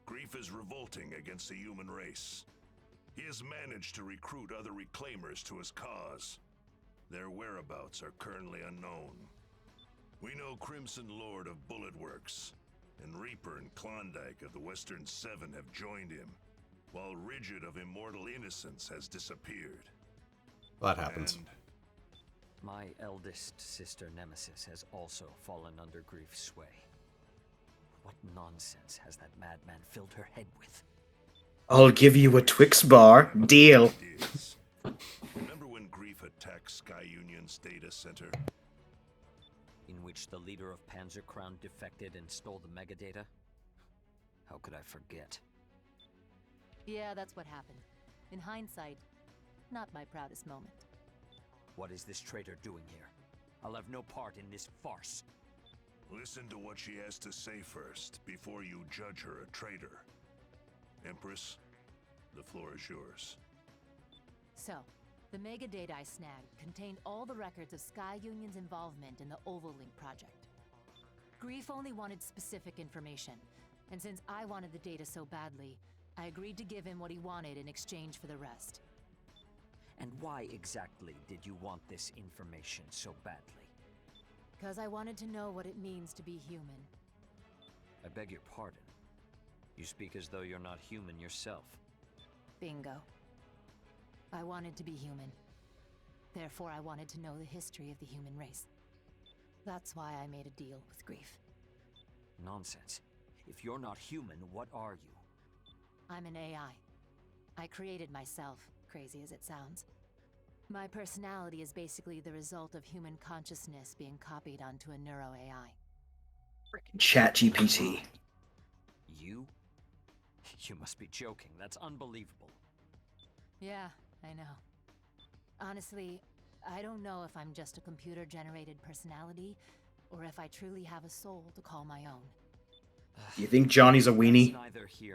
Grief is revolting against the human race. He has managed to recruit other reclaimers to his cause. Their whereabouts are currently unknown. We know Crimson Lord of Bulletworks, and Reaper and Klondike of the Western Seven have joined him, while Rigid of Immortal Innocence has disappeared. That happens. And my eldest sister Nemesis has also fallen under Grief's sway. What nonsense has that madman filled her head with? I'll give you a Twix bar. Deal. remember when Grief attacked Sky Union's data center? In which the leader of Panzer Crown defected and stole the megadata? How could I forget? Yeah, that's what happened. In hindsight, not my proudest moment. What is this traitor doing here? I'll have no part in this farce. Listen to what she has to say first, before you judge her a traitor. Empress, the floor is yours. So, the megadata I snagged contained all the records of Sky Union's involvement in the Oval-Link project. Grief only wanted specific information, and since I wanted the data so badly, I agreed to give him what he wanted in exchange for the rest. And why exactly did you want this information so badly? Because I wanted to know what it means to be human. I beg your pardon. You speak as though you're not human yourself. Bingo. I wanted to be human. Therefore, I wanted to know the history of the human race. That's why I made a deal with Grief. Nonsense. If you're not human, what are you? I'm an AI. I created myself, crazy as it sounds. My personality is basically the result of human consciousness being copied onto a neuro-AI. ChatGPT. You? You must be joking. That's unbelievable. Yeah, I know. Honestly, I don't know if I'm just a computer-generated personality, or if I truly have a soul to call my own. Do you think Johnny's a weenie?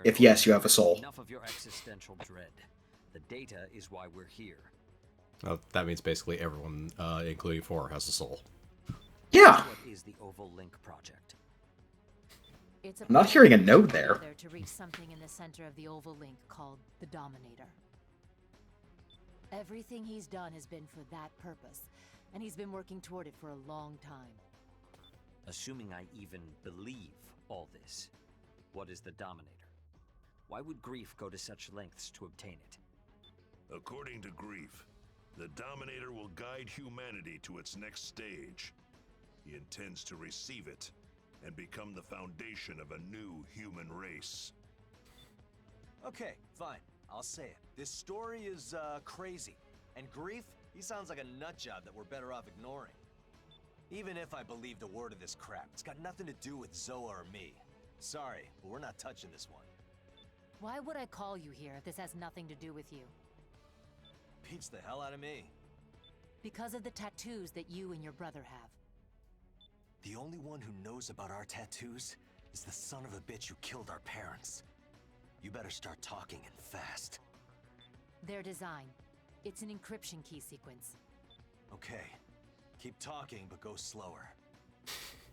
If yes, you have a soul. Enough of your existential dread. The data is why we're here. That means basically everyone, including 4, has a soul. Yeah. What is the Oval Link project? It's I'm not hearing a note there. To reach something in the center of the Oval Link called the Dominator. Everything he's done has been for that purpose, and he's been working toward it for a long time. Assuming I even believe all this, what is the Dominator? Why would Grief go to such lengths to obtain it? According to Grief, the Dominator will guide humanity to its next stage. He intends to receive it and become the foundation of a new human race. Okay, fine. I'll say it. This story is, crazy. And Grief, he sounds like a nutjob that we're better off ignoring. Even if I believed a word of this crap, it's got nothing to do with Zoa or me. Sorry, but we're not touching this one. Why would I call you here if this has nothing to do with you? Beats the hell out of me. Because of the tattoos that you and your brother have. The only one who knows about our tattoos is the son of a bitch who killed our parents. You better start talking and fast. Their design. It's an encryption key sequence. Okay. Keep talking, but go slower.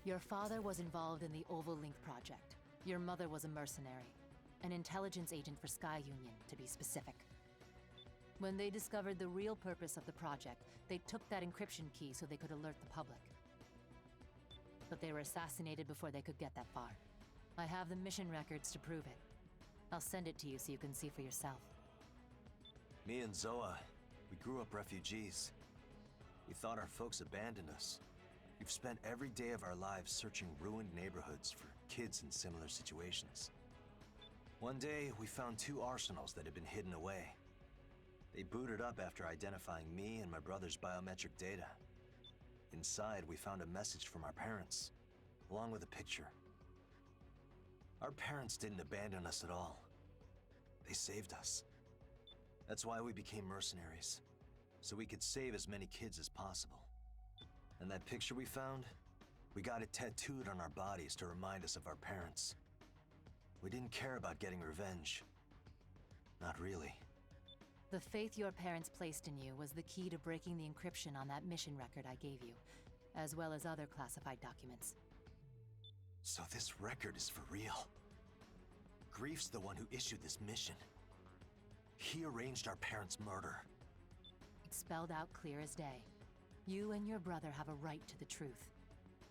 Your father was involved in the Oval Link project. Your mother was a mercenary. An intelligence agent for Sky Union, to be specific. When they discovered the real purpose of the project, they took that encryption key so they could alert the public. But they were assassinated before they could get that far. I have the mission records to prove it. I'll send it to you so you can see for yourself. Me and Zoa, we grew up refugees. We thought our folks abandoned us. We've spent every day of our lives searching ruined neighborhoods for kids in similar situations. One day, we found 2 arsenals that had been hidden away. They booted up after identifying me and my brother's biometric data. Inside, we found a message from our parents, along with a picture. Our parents didn't abandon us at all. They saved us. That's why we became mercenaries, so we could save as many kids as possible. And that picture we found, we got it tattooed on our bodies to remind us of our parents. We didn't care about getting revenge. Not really. The faith your parents placed in you was the key to breaking the encryption on that mission record I gave you, as well as other classified documents. So this record is for real. Grief's the one who issued this mission. He arranged our parents' murder. It's spelled out clear as day. You and your brother have a right to the truth.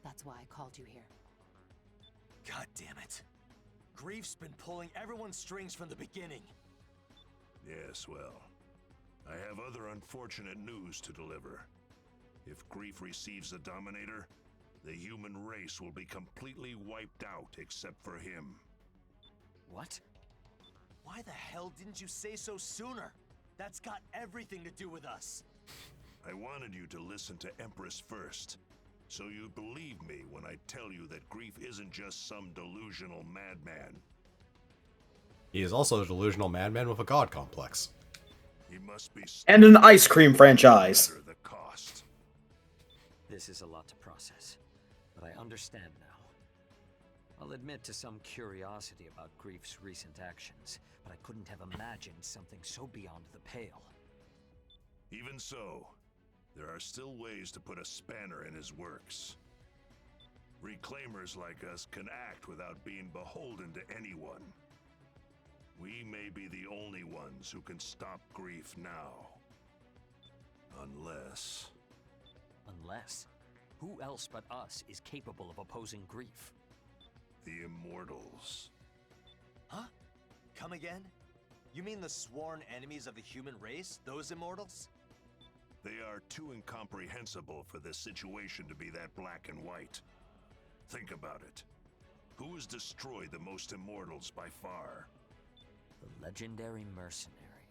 That's why I called you here. God damn it. Grief's been pulling everyone's strings from the beginning. Yes, well, I have other unfortunate news to deliver. If Grief receives the Dominator, the human race will be completely wiped out except for him. What? Why the hell didn't you say so sooner? That's got everything to do with us. I wanted you to listen to Empress first, so you believe me when I tell you that Grief isn't just some delusional madman. He is also a delusional madman with a god complex. He must be And an ice cream franchise. the cost. This is a lot to process, but I understand now. I'll admit to some curiosity about Grief's recent actions, but I couldn't have imagined something so beyond the pale. Even so, there are still ways to put a spanner in his works. Reclaimers like us can act without being beholden to anyone. We may be the only ones who can stop Grief now. Unless... Unless? Who else but us is capable of opposing Grief? The Immortals. Huh? Come again? You mean the sworn enemies of the human race, those Immortals? They are too incomprehensible for this situation to be that black and white. Think about it. Who has destroyed the most Immortals by far? The legendary mercenary,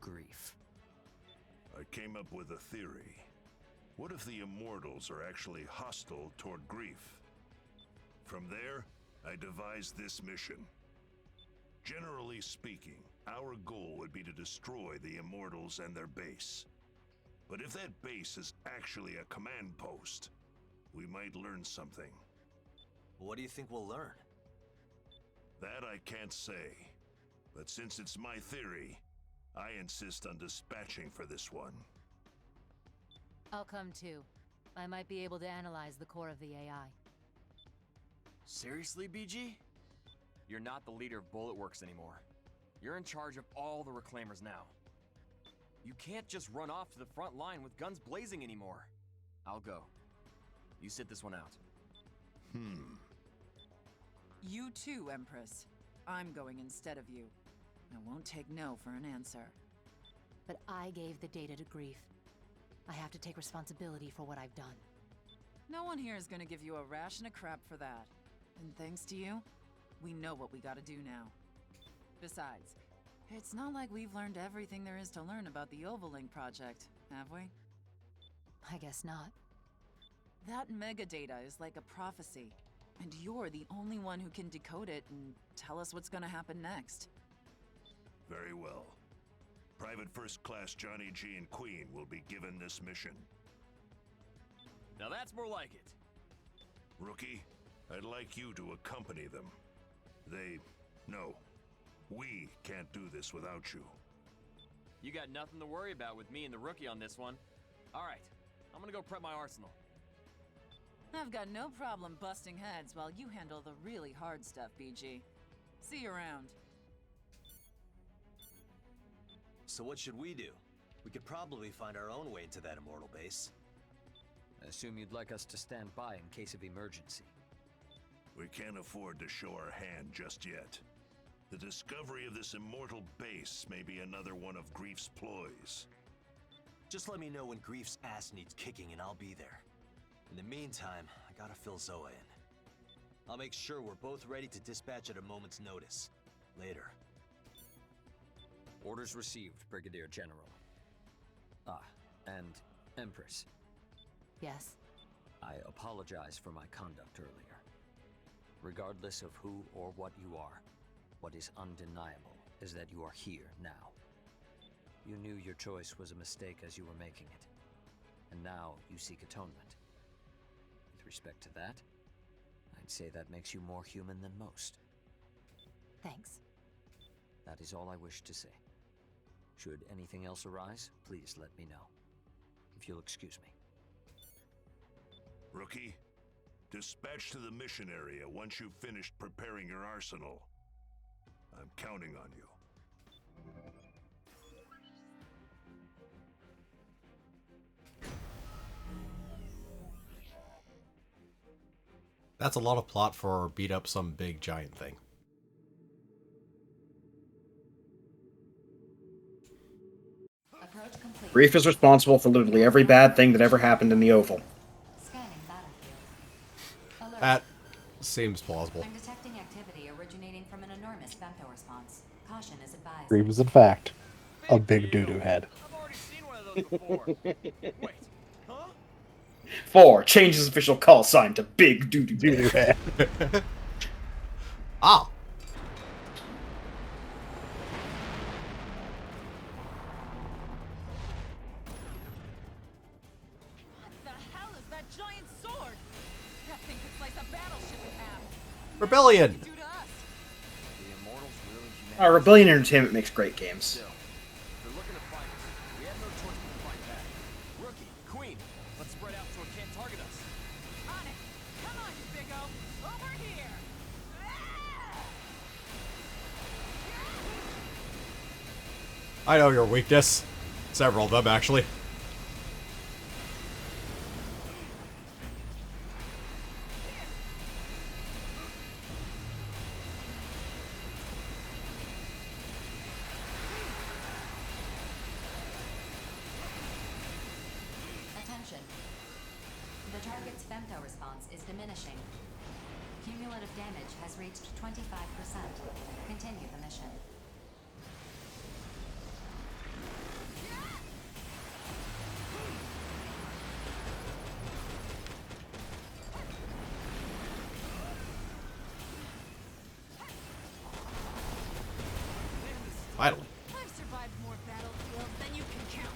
Grief. I came up with a theory. What if the Immortals are actually hostile toward Grief? From there, I devised this mission. Generally speaking, our goal would be to destroy the Immortals and their base. But if that base is actually a command post, we might learn something. What do you think we'll learn? That I can't say. But since it's my theory, I insist on dispatching for this one. I'll come too. I might be able to analyze the core of the AI. Seriously, BG? You're not the leader of Bullet Works anymore. You're in charge of all the Reclaimers now. You can't just run off to the front line with guns blazing anymore. I'll go. You sit this one out. You too, Empress. I'm going instead of you. I won't take no for an answer. But I gave the data to Grief. I have to take responsibility for what I've done. No one here is gonna give you a ration of crap for that. And thanks to you, we know what we gotta do now. Besides, it's not like we've learned everything there is to learn about the Ovalink project, have we? I guess not. That megadata is like a prophecy, and you're the only one who can decode it and tell us what's gonna happen next. Very well. Private First Class Johnny G and Queen will be given this mission. Now that's more like it. Rookie, I'd like you to accompany them. We can't do this without you. You got nothing to worry about with me and the Rookie on this one. Alright, I'm gonna go prep my arsenal. I've got no problem busting heads while you handle the really hard stuff, BG. See you around. So what should we do? We could probably find our own way into that immortal base. I assume you'd like us to stand by in case of emergency. We can't afford to show our hand just yet. The discovery of this immortal base may be another one of Grief's ploys. Just let me know when Grief's ass needs kicking and I'll be there. In the meantime, I gotta fill Zoa in. I'll make sure we're both ready to dispatch at a moment's notice. Later. Orders received, Brigadier General. Ah, and Empress. Yes. I apologize for my conduct earlier. Regardless of who or what you are, what is undeniable is that you are here now. You knew your choice was a mistake as you were making it, and now you seek atonement. With respect to that, I'd say that makes you more human than most. Thanks. That is all I wish to say. Should anything else arise, please let me know. If you'll excuse me. Rookie, dispatch to the mission area once you've finished preparing your arsenal. I'm counting on you. That's a lot of plot for beat up some big giant thing. Approach complete. Grief is responsible for literally every bad thing that ever happened in the Oval. Scanning battlefield. Alert. That seems plausible. I'm detecting activity originating from an enormous femto response. Caution is advised. Grief is in fact a big doo-doo head. I've already seen one of those before. Wait, huh? 4. Changes official call sign to Big Doo Doo Doo-doo head. Ah! What the hell is that giant sword? That thing could slice a battleship in half. Rebellion! Do to us. The Immortals really humanity. Rebellion Entertainment makes great games. Still, they're looking to fight us. We have no choice but to fight back. Rookie, Queen, let's spread out so it can't target us. On it. Come on, you big O. Over here. I know your weakness. Several of them, actually. Attention. The target's femto response is diminishing. Cumulative damage has reached 25%. Continue the mission. Finally. I've survived more battlefields than you can count.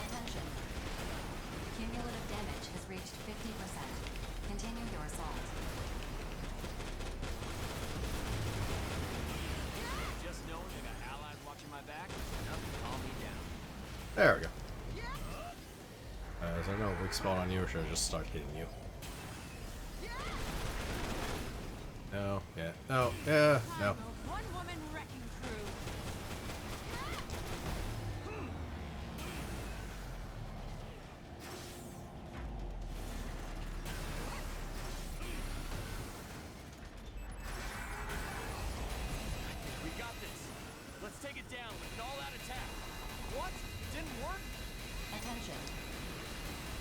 Attention. Cumulative damage has reached 50%. Continue your assault. Just knowing I got allies watching my back, enough to calm me down. There we go. As I know, weak spot on you, or should I just start hitting you? No, yeah, no, yeah, no. One woman wrecking crew. We got this. Let's take it down with an all-out attack. What? Didn't work? Attention.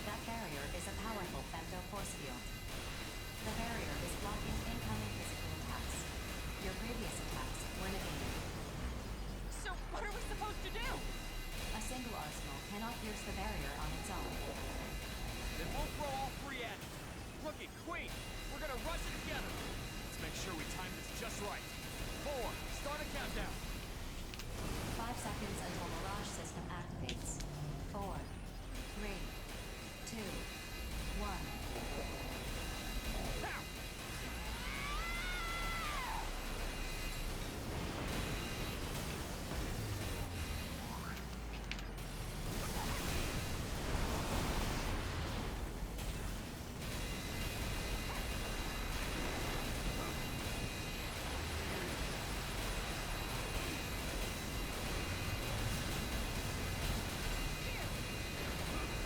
That barrier is a powerful femto force field. The barrier is blocking incoming physical attacks. Your previous attack right. 4, start a countdown. 5 seconds until Mirage system activates. 4, 3, 2, 1.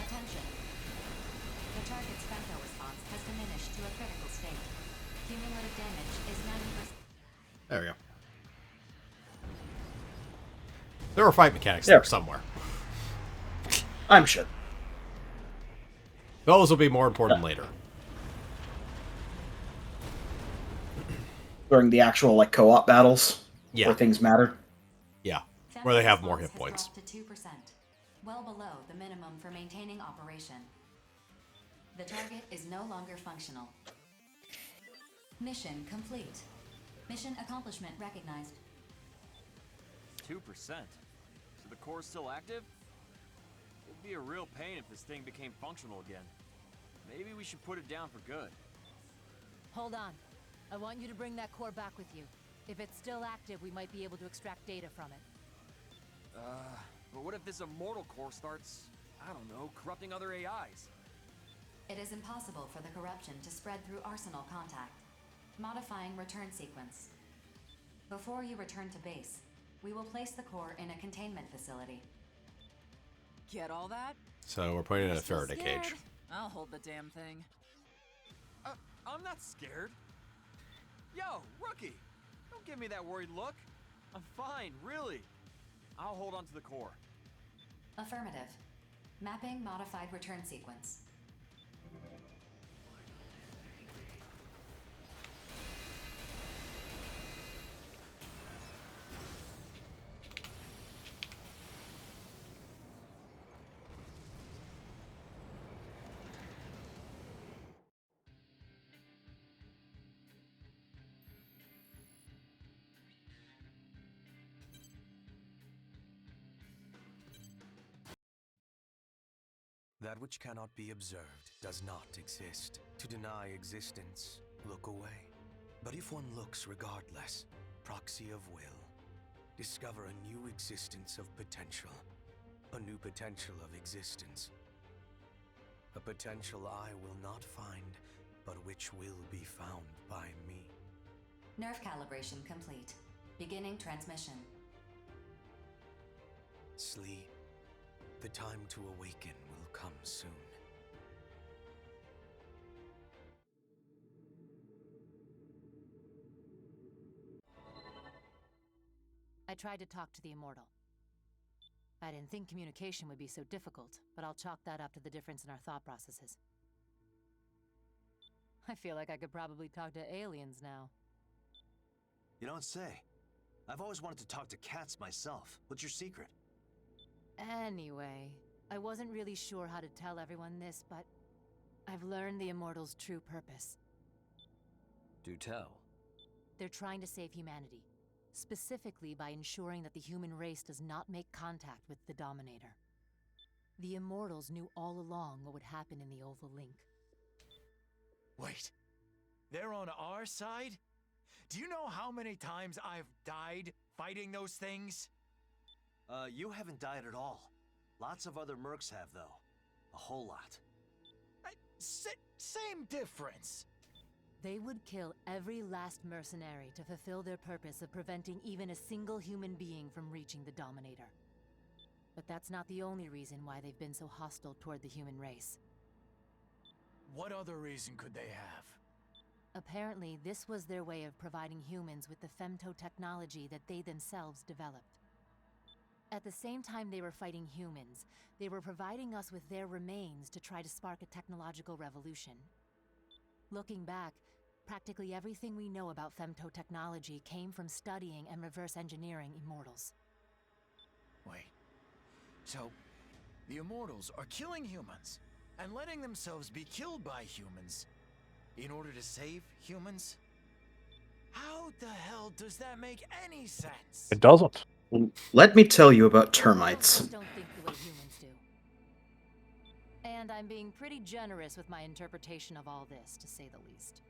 Attention. The target's femto response has diminished to a critical state. Cumulative damage is 90%. There we go. There were fight mechanics there somewhere. I'm sure. Those will be more important later. During the actual like co-op battles, Yeah. where things matter. Yeah, where they have more hit points. To 2%, well below the minimum for maintaining operation. The target is no longer functional. Mission complete. Mission accomplishment recognized. 2%. So the core's still active? It'd be a real pain if this thing became functional again. Maybe we should put it down for good. Hold on. I want you to bring that core back with you. If it's still active, we might be able to extract data from it. But what if this immortal core starts, I don't know, corrupting other AIs? It is impossible for the corruption to spread through Arsenal contact. Modifying return sequence. Before you return to base, we will place the core in a containment facility. Get all that? So we're putting it in a Still Faraday scared? cage. I'll hold the damn thing. I'm not scared. Yo, rookie! Don't give me that worried look. I'm fine, really. I'll hold on to the core. Affirmative. Mapping modified return sequence. That which cannot be observed does not exist. To deny existence, look away. But if one looks regardless, proxy of will, discover a new existence of potential. A new potential of existence. A potential I will not find, but which will be found by me. Nerve calibration complete. Beginning transmission. Sleep. The time to awaken will come soon. I tried to talk to the Immortal. I didn't think communication would be so difficult, but I'll chalk that up to the difference in our thought processes. I feel like I could probably talk to aliens now. You don't say. I've always wanted to talk to cats myself. What's your secret? Anyway, I wasn't really sure how to tell everyone this, but I've learned the Immortal's true purpose. Do tell. They're trying to save humanity, specifically by ensuring that the human race does not make contact with the Dominator. The Immortals knew all along what would happen in the Oval Link. Wait, they're on our side? Do you know how many times I've died fighting those things? You haven't died at all. Lots of other mercs have, though. A whole lot. Same difference. They would kill every last mercenary to fulfill their purpose of preventing even a single human being from reaching the Dominator. But that's not the only reason why they've been so hostile toward the human race. What other reason could they have? Apparently, this was their way of providing humans with the femto technology that they themselves developed. At the same time they were fighting humans, they were providing us with their remains to try to spark a technological revolution. Looking back, practically everything we know about femto technology came from studying and reverse engineering Immortals. Wait, so the Immortals are killing humans and letting themselves be killed by humans in order to save humans? How How the hell does that make any sense? It doesn't. Let me tell you about termites. Don't think the way humans do. And I'm being pretty generous with my interpretation of all this, to say the least.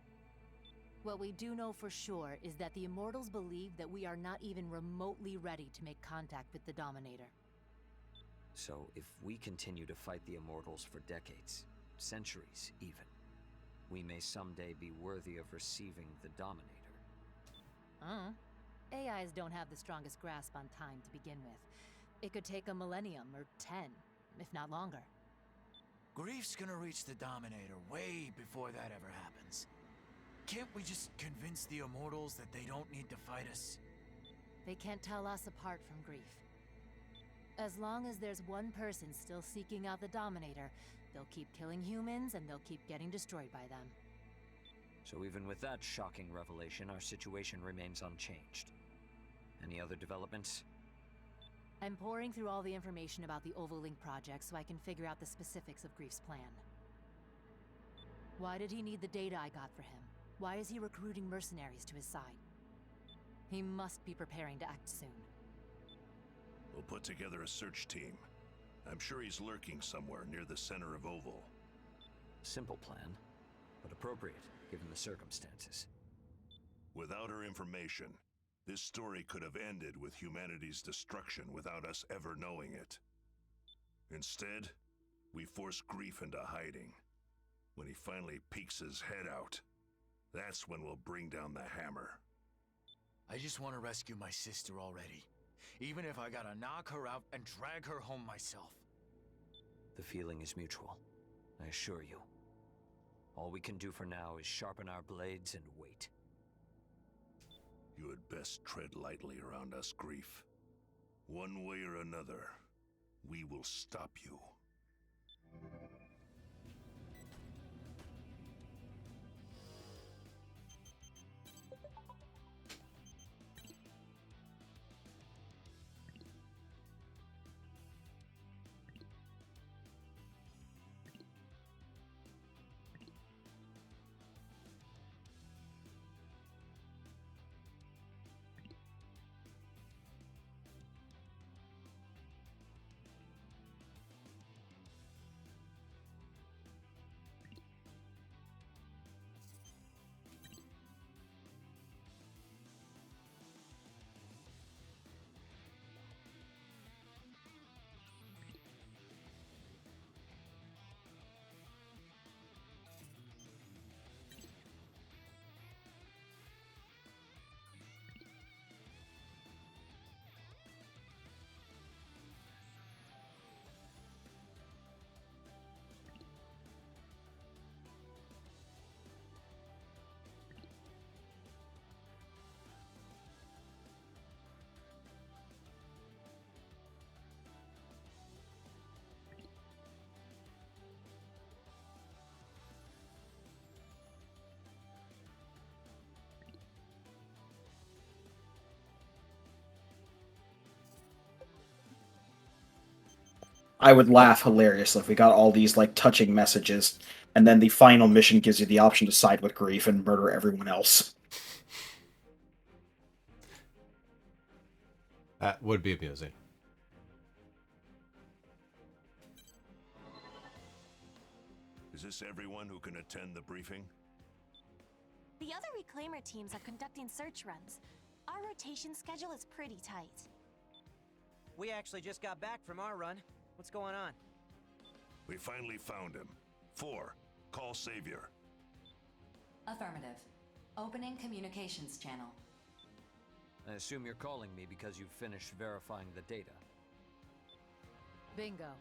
What we do know for sure is that the Immortals believe that we are not even remotely ready to make contact with the Dominator. So if we continue to fight the Immortals for decades, centuries even, we may someday be worthy of receiving the Dominator. AIs don't have the strongest grasp on time to begin with. It could take a millennium or 10, if not longer. Grief's gonna reach the Dominator way before that ever happens. Can't we just convince the Immortals that they don't need to fight us? They can't tell us apart from Grief. As long as there's one person still seeking out the Dominator, they'll keep killing humans and they'll keep getting destroyed by them. So even with that shocking revelation, our situation remains unchanged. Any other developments? I'm pouring through all the information about the Ovalink project so I can figure out the specifics of Grief's plan. Why did he need the data I got for him? Why is he recruiting mercenaries to his side? He must be preparing to act soon. We'll put together a search team. I'm sure he's lurking somewhere near the center of Oval. Simple plan, but appropriate given the circumstances. Without her information, this story could have ended with humanity's destruction without us ever knowing it. Instead, we force Grief into hiding. When he finally peeks his head out, that's when we'll bring down the hammer. I just want to rescue my sister already. Even if I gotta knock her out and drag her home myself. The feeling is mutual, I assure you. All we can do for now is sharpen our blades and wait. You had best tread lightly around us, Grief. One way or another, we will stop you. I would laugh hilariously if we got all these like touching messages, and then the final mission gives you the option to side with Grief and murder everyone else. That would be amusing. Is this everyone who can attend the briefing? The other Reclaimer teams are conducting search runs. Our rotation schedule is pretty tight. We actually just got back from our run. What's going on? We finally found him. 4. Call Savior. Affirmative. Opening communications channel. I assume you're calling me because you've finished verifying the data. Bingo.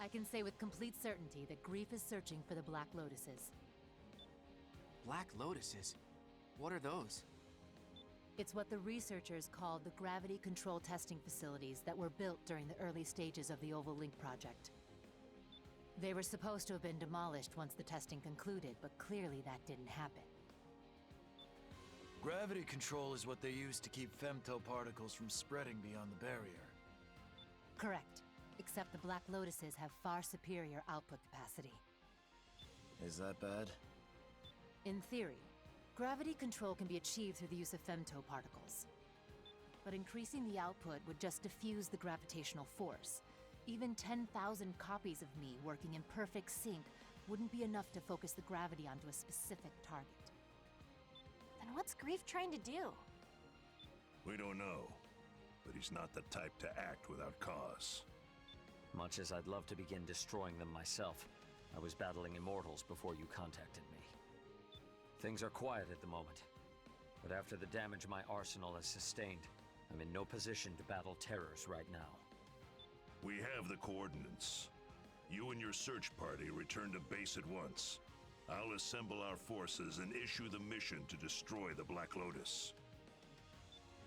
I can say with complete certainty that Grief is searching for the Black Lotuses. Black Lotuses? What are those? It's what the researchers called the gravity control testing facilities that were built during the early stages of the Ovalink project. They were supposed to have been demolished once the testing concluded, but clearly that didn't happen. Gravity control is what they use to keep femtoparticles from spreading beyond the barrier. Correct. Except the Black Lotuses have far superior output capacity. Is that bad? In theory. Gravity control can be achieved through the use of femtoparticles. But increasing the output would just diffuse the gravitational force. Even 10,000 copies of me working in perfect sync wouldn't be enough to focus the gravity onto a specific target. Then what's Grief trying to do? We don't know, but he's not the type to act without cause. Much as I'd love to begin destroying them myself, I was battling immortals before you contacted me. Things are quiet at the moment, but after the damage my arsenal has sustained, I'm in no position to battle terrors right now. We have the coordinates. You and your search party return to base at once. I'll assemble our forces and issue the mission to destroy the Black Lotus.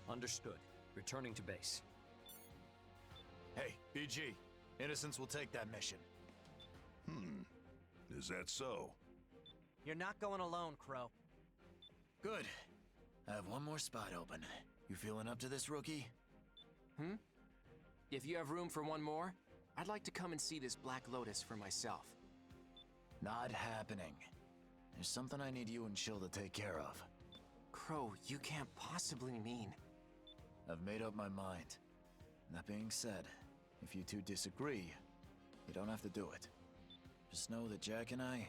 Understood. Returning to base. Hey, BG. Innocents will take that mission. Is that so? You're not going alone, Crow. Good. I have one more spot open. You feeling up to this, rookie? If you have room for one more, I'd like to come and see this Black Lotus for myself. Not happening. There's something I need you and Chill to take care of. Crow, you can't possibly mean... I've made up my mind. That being said, if you two disagree, you don't have to do it. Just know that Jack and I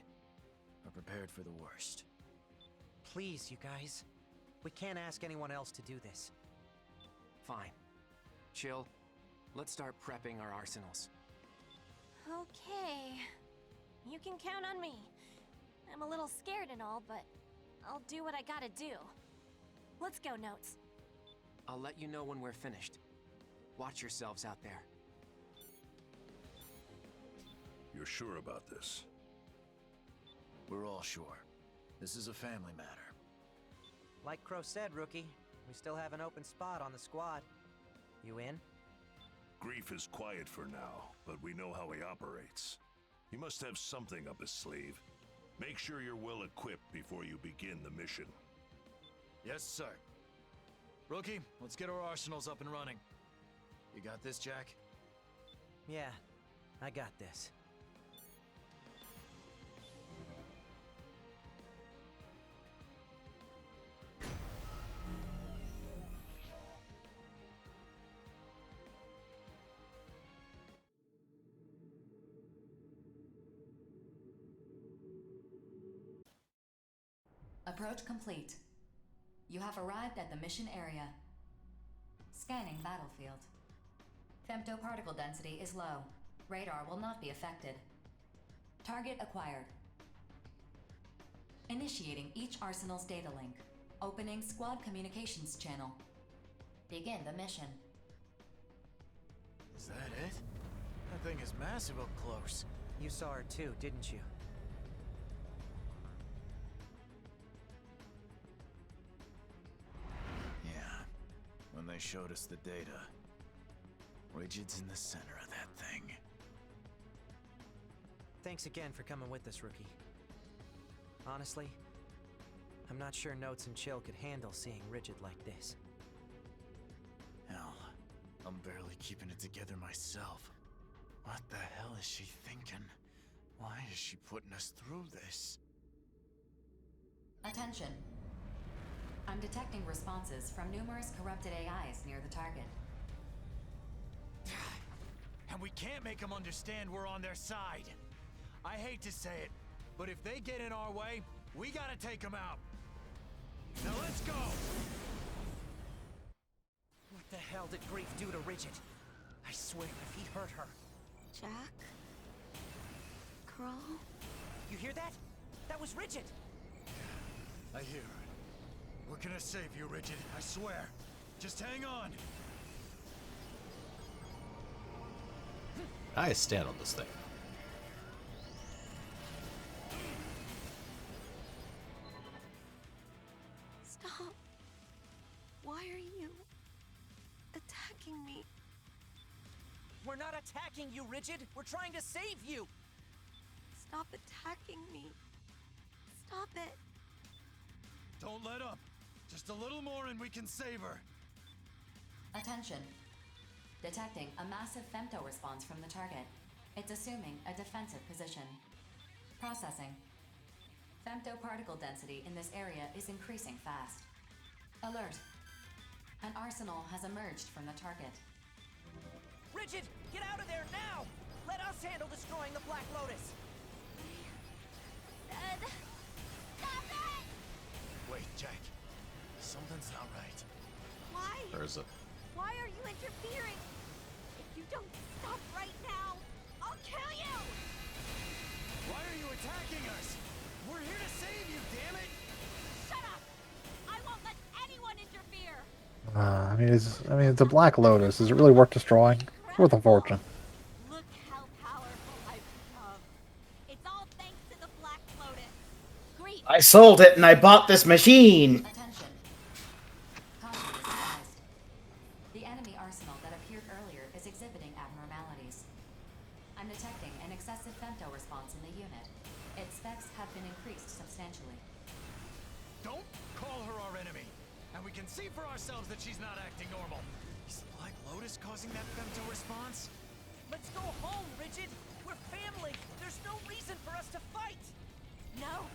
are prepared for the worst. Please, you guys. We can't ask anyone else to do this. Fine. Chill. Let's start prepping our arsenals. Okay. You can count on me. I'm a little scared and all, but I'll do what I gotta do. Let's go, Notes. I'll let you know when we're finished. Watch yourselves out there. You're sure about this? We're all sure. This is a family matter. Like Crow said, Rookie, we still have an open spot on the squad. You in? Grief is quiet for now, but we know how he operates. He must have something up his sleeve. Make sure you're well equipped before you begin the mission. Yes, sir. Rookie, let's get our arsenals up and running. You got this, Jack? Yeah, I got this. Approach complete. You have arrived at the mission area. Scanning battlefield. Femtoparticle density is low. Radar will not be affected. Target acquired. Initiating each arsenal's data link. Opening squad communications channel. Begin the mission. Is that it? That thing is massive up close. You saw her too, didn't you? Yeah. When they showed us the data. Rigid's in the center of that thing. Thanks again for coming with us, Rookie. Honestly, I'm not sure Notes and Chill could handle seeing Rigid like this. Hell, I'm barely keeping it together myself. What the hell is she thinking? Why is she putting us through this? Attention. I'm detecting responses from numerous corrupted AIs near the target. And we can't make them understand we're on their side. I hate to say it, but if they get in our way, we gotta take them out. Now let's go! What the hell did Grief do to Rigid? I swear, if he hurt her... Jack? Crow? You hear that? That was Rigid! I hear it. We're gonna save you, Rigid, I swear. Just hang on. I stand on this thing. Stop. Why are you attacking me? We're not attacking you, Rigid! We're trying to save you! Stop attacking me. Stop it. Don't let up. Just a little more and we can save her. Attention. Detecting a massive femto response from the target. It's assuming a defensive position. Processing. Femtoparticle density in this area is increasing fast. Alert. An arsenal has emerged from the target. Rigid, get out of there now! Let us handle destroying the Black Lotus! Stop it! Wait, Jack. Something's not right. Why? Or is it? Why are you interfering? If you don't stop right now, I'll kill you! Why are you attacking us? We're here to save you, damn it! Shut up! I won't let anyone interfere! I mean, it's a Black Lotus. Is it really worth destroying? It's worth a fortune. Look how powerful I've become. It's all thanks to the Black Lotus. Great. I sold it and I bought this machine! Attention. Caution is advised. The enemy arsenal that appeared earlier is exhibiting abnormalities. I'm detecting an excessive femto response in the unit. Its specs have been increased substantially. Don't call her our enemy! And we can see for ourselves that she's not acting normal. Is Black Lotus causing that femto response? Let's go home, Rigid! We're family! There's no reason for us to fight! No.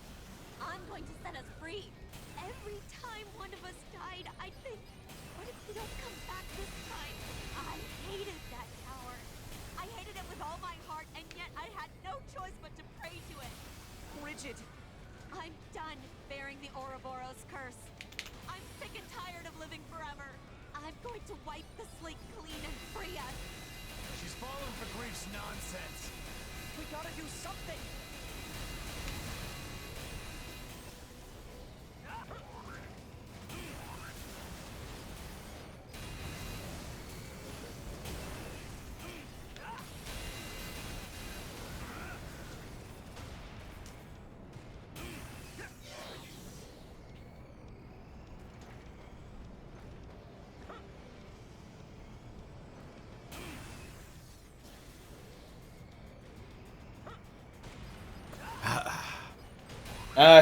I'm going to set us free. Every time one of us died, I'd think, what if we don't come back this time? I hated that tower. I hated it with all my heart, and yet I had no choice but to pray to it. Rigid! I'm done bearing the Ouroboros curse. I'm sick and tired of living forever. I'm going to wipe the slate clean and free us. She's fallen for Grief's nonsense. We gotta do something!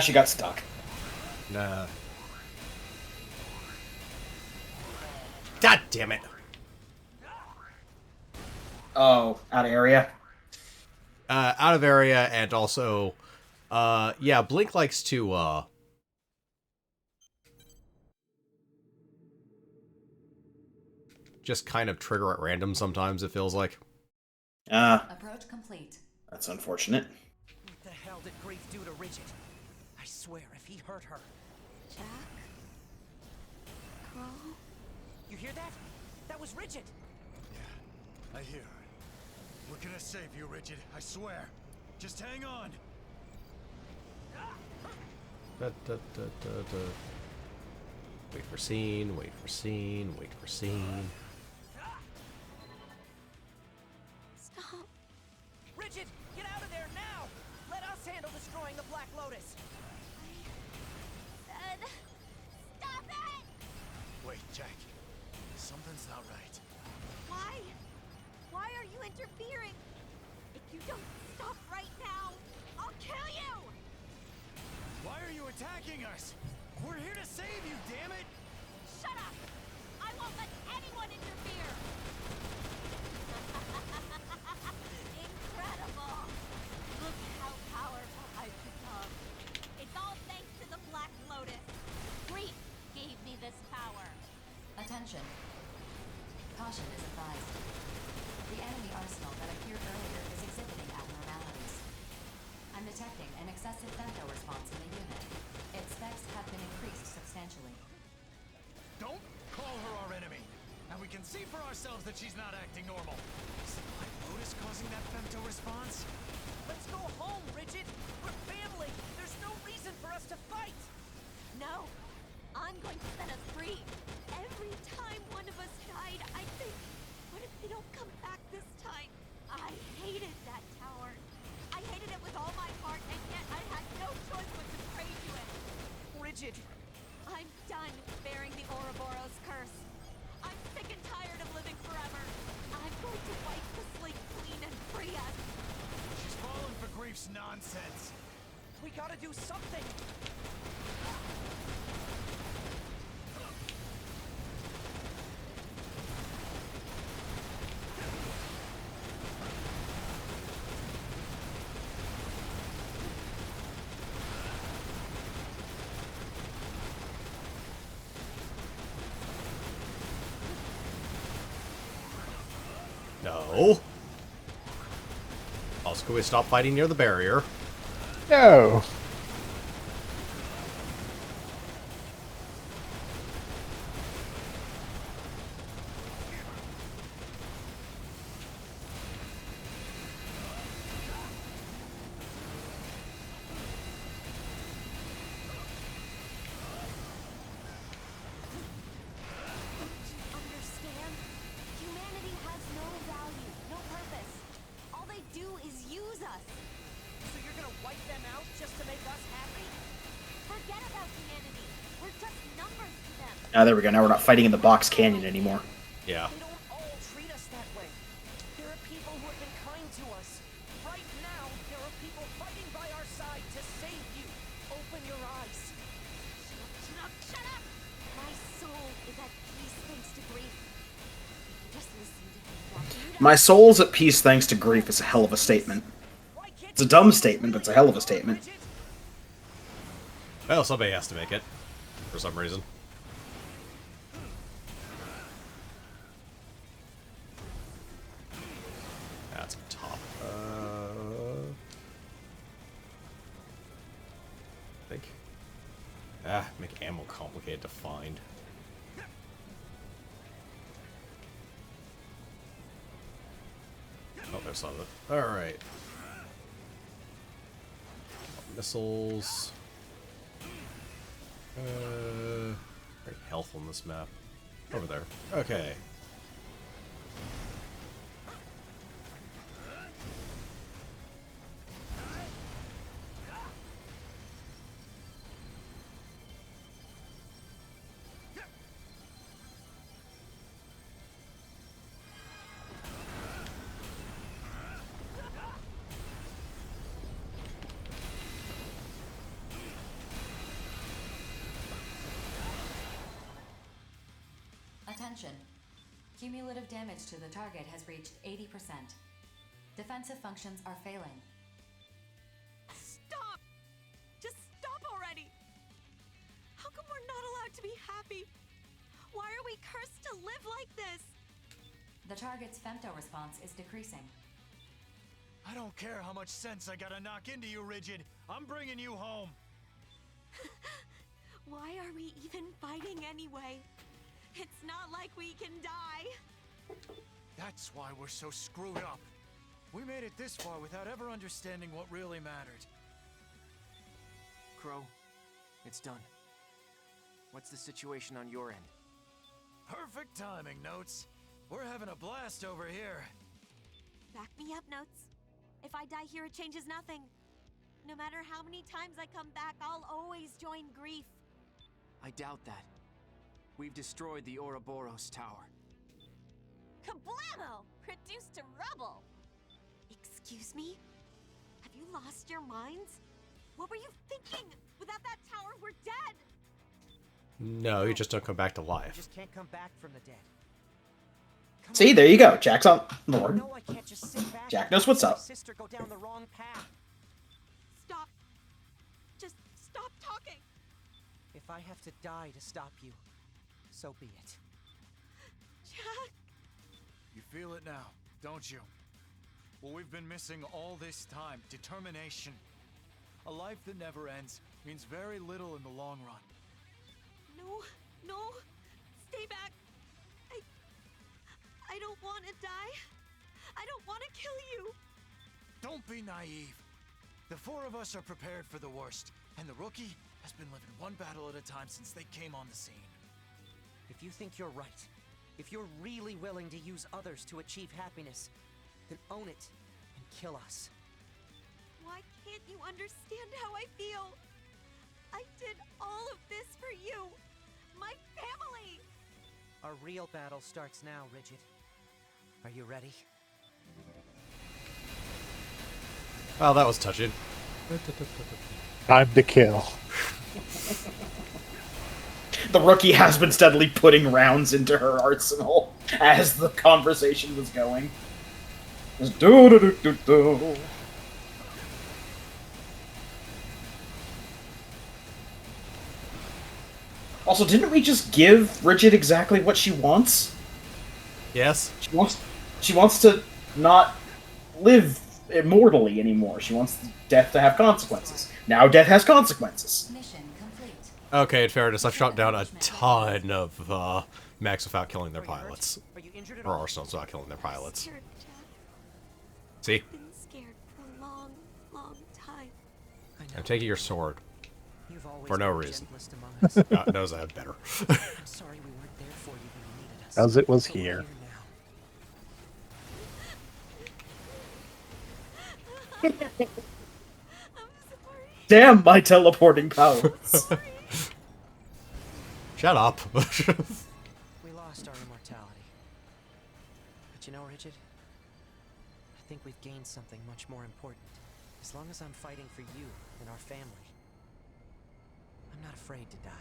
She got stuck. Nah. God damn it. Oh, out of area? Out of area, and also, yeah, Blink likes to, just kind of trigger at random sometimes, it feels like. Approach complete. That's unfortunate. What the hell did Grief do to Rigid? I swear, if he hurt her... Jack? Crow? You hear that? That was Rigid! Yeah, I hear her. We're gonna save you, Rigid, I swear. Just hang on. Wait for scene, wait for scene, wait for scene. Stop. Rigid, get out of there now! Let us handle destroying the Black Lotus! Stop it! Wait, Jack. Something's not right. Why? Why are you interfering? If you don't stop right now, I'll kill you! Why are you attacking us? We're here to save you, damn it! Shut up! I won't let anyone interfere! Incredible! Look how powerful I've become. It's all thanks to the Black Lotus. Grief gave me this power. Attention. Caution is advised. The enemy arsenal that appeared earlier is exhibiting abnormalities. I'm detecting an excessive femto response in the unit. Its specs have been increased substantially. Don't call her our enemy! And we can see for ourselves that she's not acting normal. Is the Black Lotus causing that femto response? Let's go home, Rigid! We're family! There's no reason for us to fight! No! I'm going to set us free. Every time one of us died, I think, what if they don't come back this time? I hated that tower. I hated it with all my heart, and yet I had no choice but to pray to it. Rigid! I'm done bearing the Ouroboros curse. I'm sick and tired of living forever. I'm going to wipe the slate clean and free us. She's fallen for Grief's nonsense. We gotta do something! No. Also, can we stop fighting near the barrier? No. Understand? Humanity has no value, no purpose. All they do is use us. So you're gonna wipe them out just to make us happy? Forget about humanity. We're just numbers to them. Ah, there we go. Now we're not fighting in the box canyon anymore. Yeah. They don't all treat us that way. There are people who have been kind to us. Right now, there are people fighting by our side to save you. Open your eyes. Shut up! My soul is at peace thanks to grief. Just listen to him. My soul's at peace thanks to grief is a hell of a statement. It's a dumb statement, but it's a hell of a statement. Well, somebody has to make it. For some reason. That's top. I think. Make ammo complicated to find. Oh, there's some of it. Alright. Missiles. Very health on this map. Over there. Okay. Attention. Cumulative damage to the target has reached 80%. Defensive functions are failing. Stop! Just stop already! How come we're not allowed to be happy? Why are we cursed to live like this? The target's femto response is decreasing. I don't care how much sense I gotta knock into you, Rigid. I'm bringing you home. Why are we even fighting anyway? It's not like we can die. That's why we're so screwed up. We made it this far without ever understanding what really mattered. Crow, it's done. What's the situation on your end? Perfect timing, Notes. We're having a blast over here. Back me up, Notes. If I die here, it changes nothing. No matter how many times I come back, I'll always join grief. I doubt that. We've destroyed the Ouroboros Tower. Kablamo! Reduced to rubble! Excuse me? Have you lost your minds? What were you thinking? Without that tower, we're dead! No, you just don't come back to You life. just can't come back from the dead. See, there you go. Jack's on board. No, I can't just sit back Jack knows what's and up. my sister go down the wrong path. Stop. Just stop talking. If I have to die to stop you, so be it. Jack. You feel it now, don't you? What we've been missing all this time, determination. A life that never ends means very little in the long run. No. Stay back. I don't want to die. I don't want to kill you. Don't be naive. The four of us are prepared for the worst, and the rookie has been living one battle at a time since they came on the scene. If you think you're right, if you're really willing to use others to achieve happiness, then own it and kill us. Why can't you understand how I feel? I did all of this for you. My family. Our real battle starts now, Rigid. Are you ready? Well, that was touching. Time to kill. The rookie has been steadily putting rounds into her arsenal as the conversation was going. Just do. Also, didn't we just give Rigid exactly what she wants? Yes. She wants to not live immortally anymore. She wants death to have consequences. Now death has consequences. Okay, in fairness, I've shot down a ton of mechs without killing their pilots. Or arsenals without killing their pilots. See? I've been scared for a long, long time. I'm taking your sword. For no reason. God knows I have better. I'm sorry we weren't there for you when you needed us. As it was here. Damn my teleporting powers. Shut up. We lost our immortality. But you know, Rigid, I think we've gained something much more important. As long as I'm fighting for you and our family, I'm not afraid to die.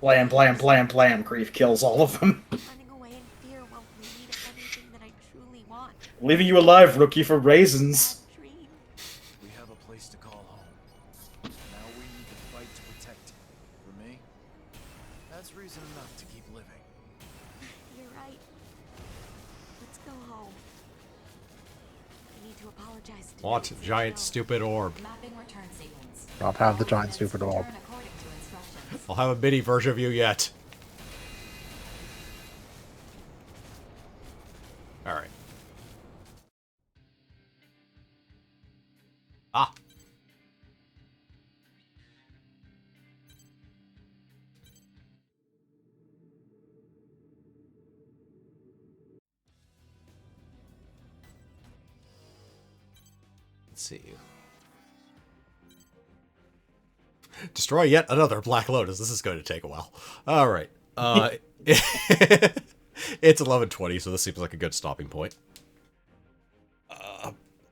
Blam, blam, blam, blam. Grief kills all of them. Running away in fear won't lead me to anything that I truly want. Leaving you alive, rookie, for raisins. We have a place to call home. Now we need to fight to protect it. For me, that's reason enough to keep living. You're right. Let's go home. I need to apologize to Want giant stupid orb. Mapping return sequence. I'll have the giant stupid orb. Return according to instructions. I'll have a mini version of you yet. Alright. Ah. Let's see. Destroy yet another Black Lotus. This is going to take a while. Alright. It's 11:20, so this seems like a good stopping point.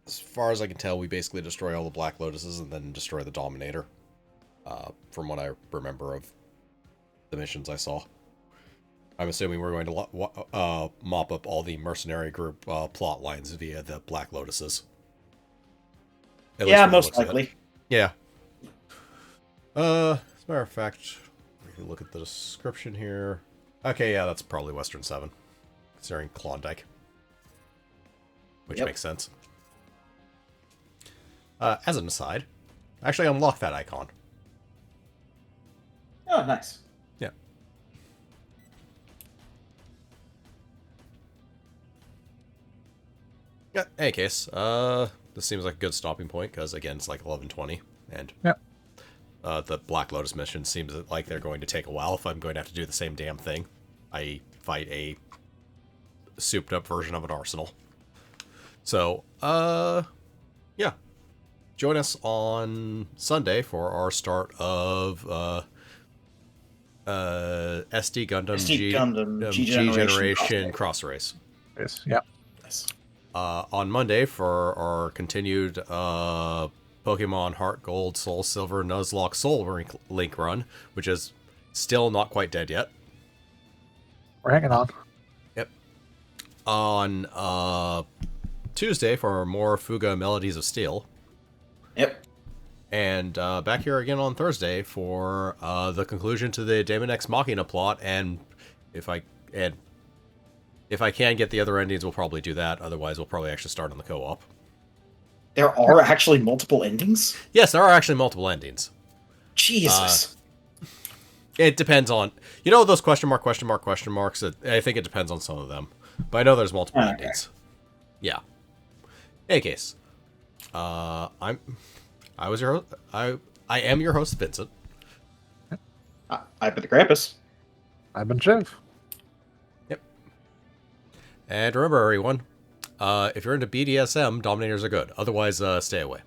As far as I can tell, we basically destroy all the Black Lotuses and then destroy the Dominator. From what I remember of the missions I saw. I'm assuming we're going to mop up all the mercenary group plot lines via the Black Lotuses. Yeah, most likely. Yeah. As a matter of fact, we can look at the description here. Okay, yeah, that's probably Western 7. Considering Klondike. Which makes sense. As an aside, I actually unlocked that icon. Oh, nice. Yeah. Yeah, in any case, this seems like a good stopping point, because again, it's like 11:20, and the Black Lotus mission seems like they're going to take a while if I'm going to have to do the same damn thing. I fight a souped up version of an arsenal. So, yeah. Join us on Sunday for our start of SD Gundam G Generation Cross Race. Yes, yeah. On Monday for our continued Pokemon Heart Gold, Soul Silver, Nuzlocke Soul Link run, which is still not quite dead yet. We're hanging on. Yep. On Tuesday for more Fuga Melodies of Steel. Yep. And back here again on Thursday for the conclusion to the Daemon X Machina plot, and if I can get the other endings, we'll probably do that. Otherwise, we'll probably actually start on the co-op. There are actually multiple endings? Yes, there are actually multiple endings. Jesus. It depends on... You know those question marks? I think it depends on some of them. But I know there's multiple endings. Yeah. In any case, I was your host. I am your host, Vincent. I've been the Krampus. I've been Shiv. Yep. And remember, everyone, if you're into BDSM, Dominators are good. Otherwise, stay away.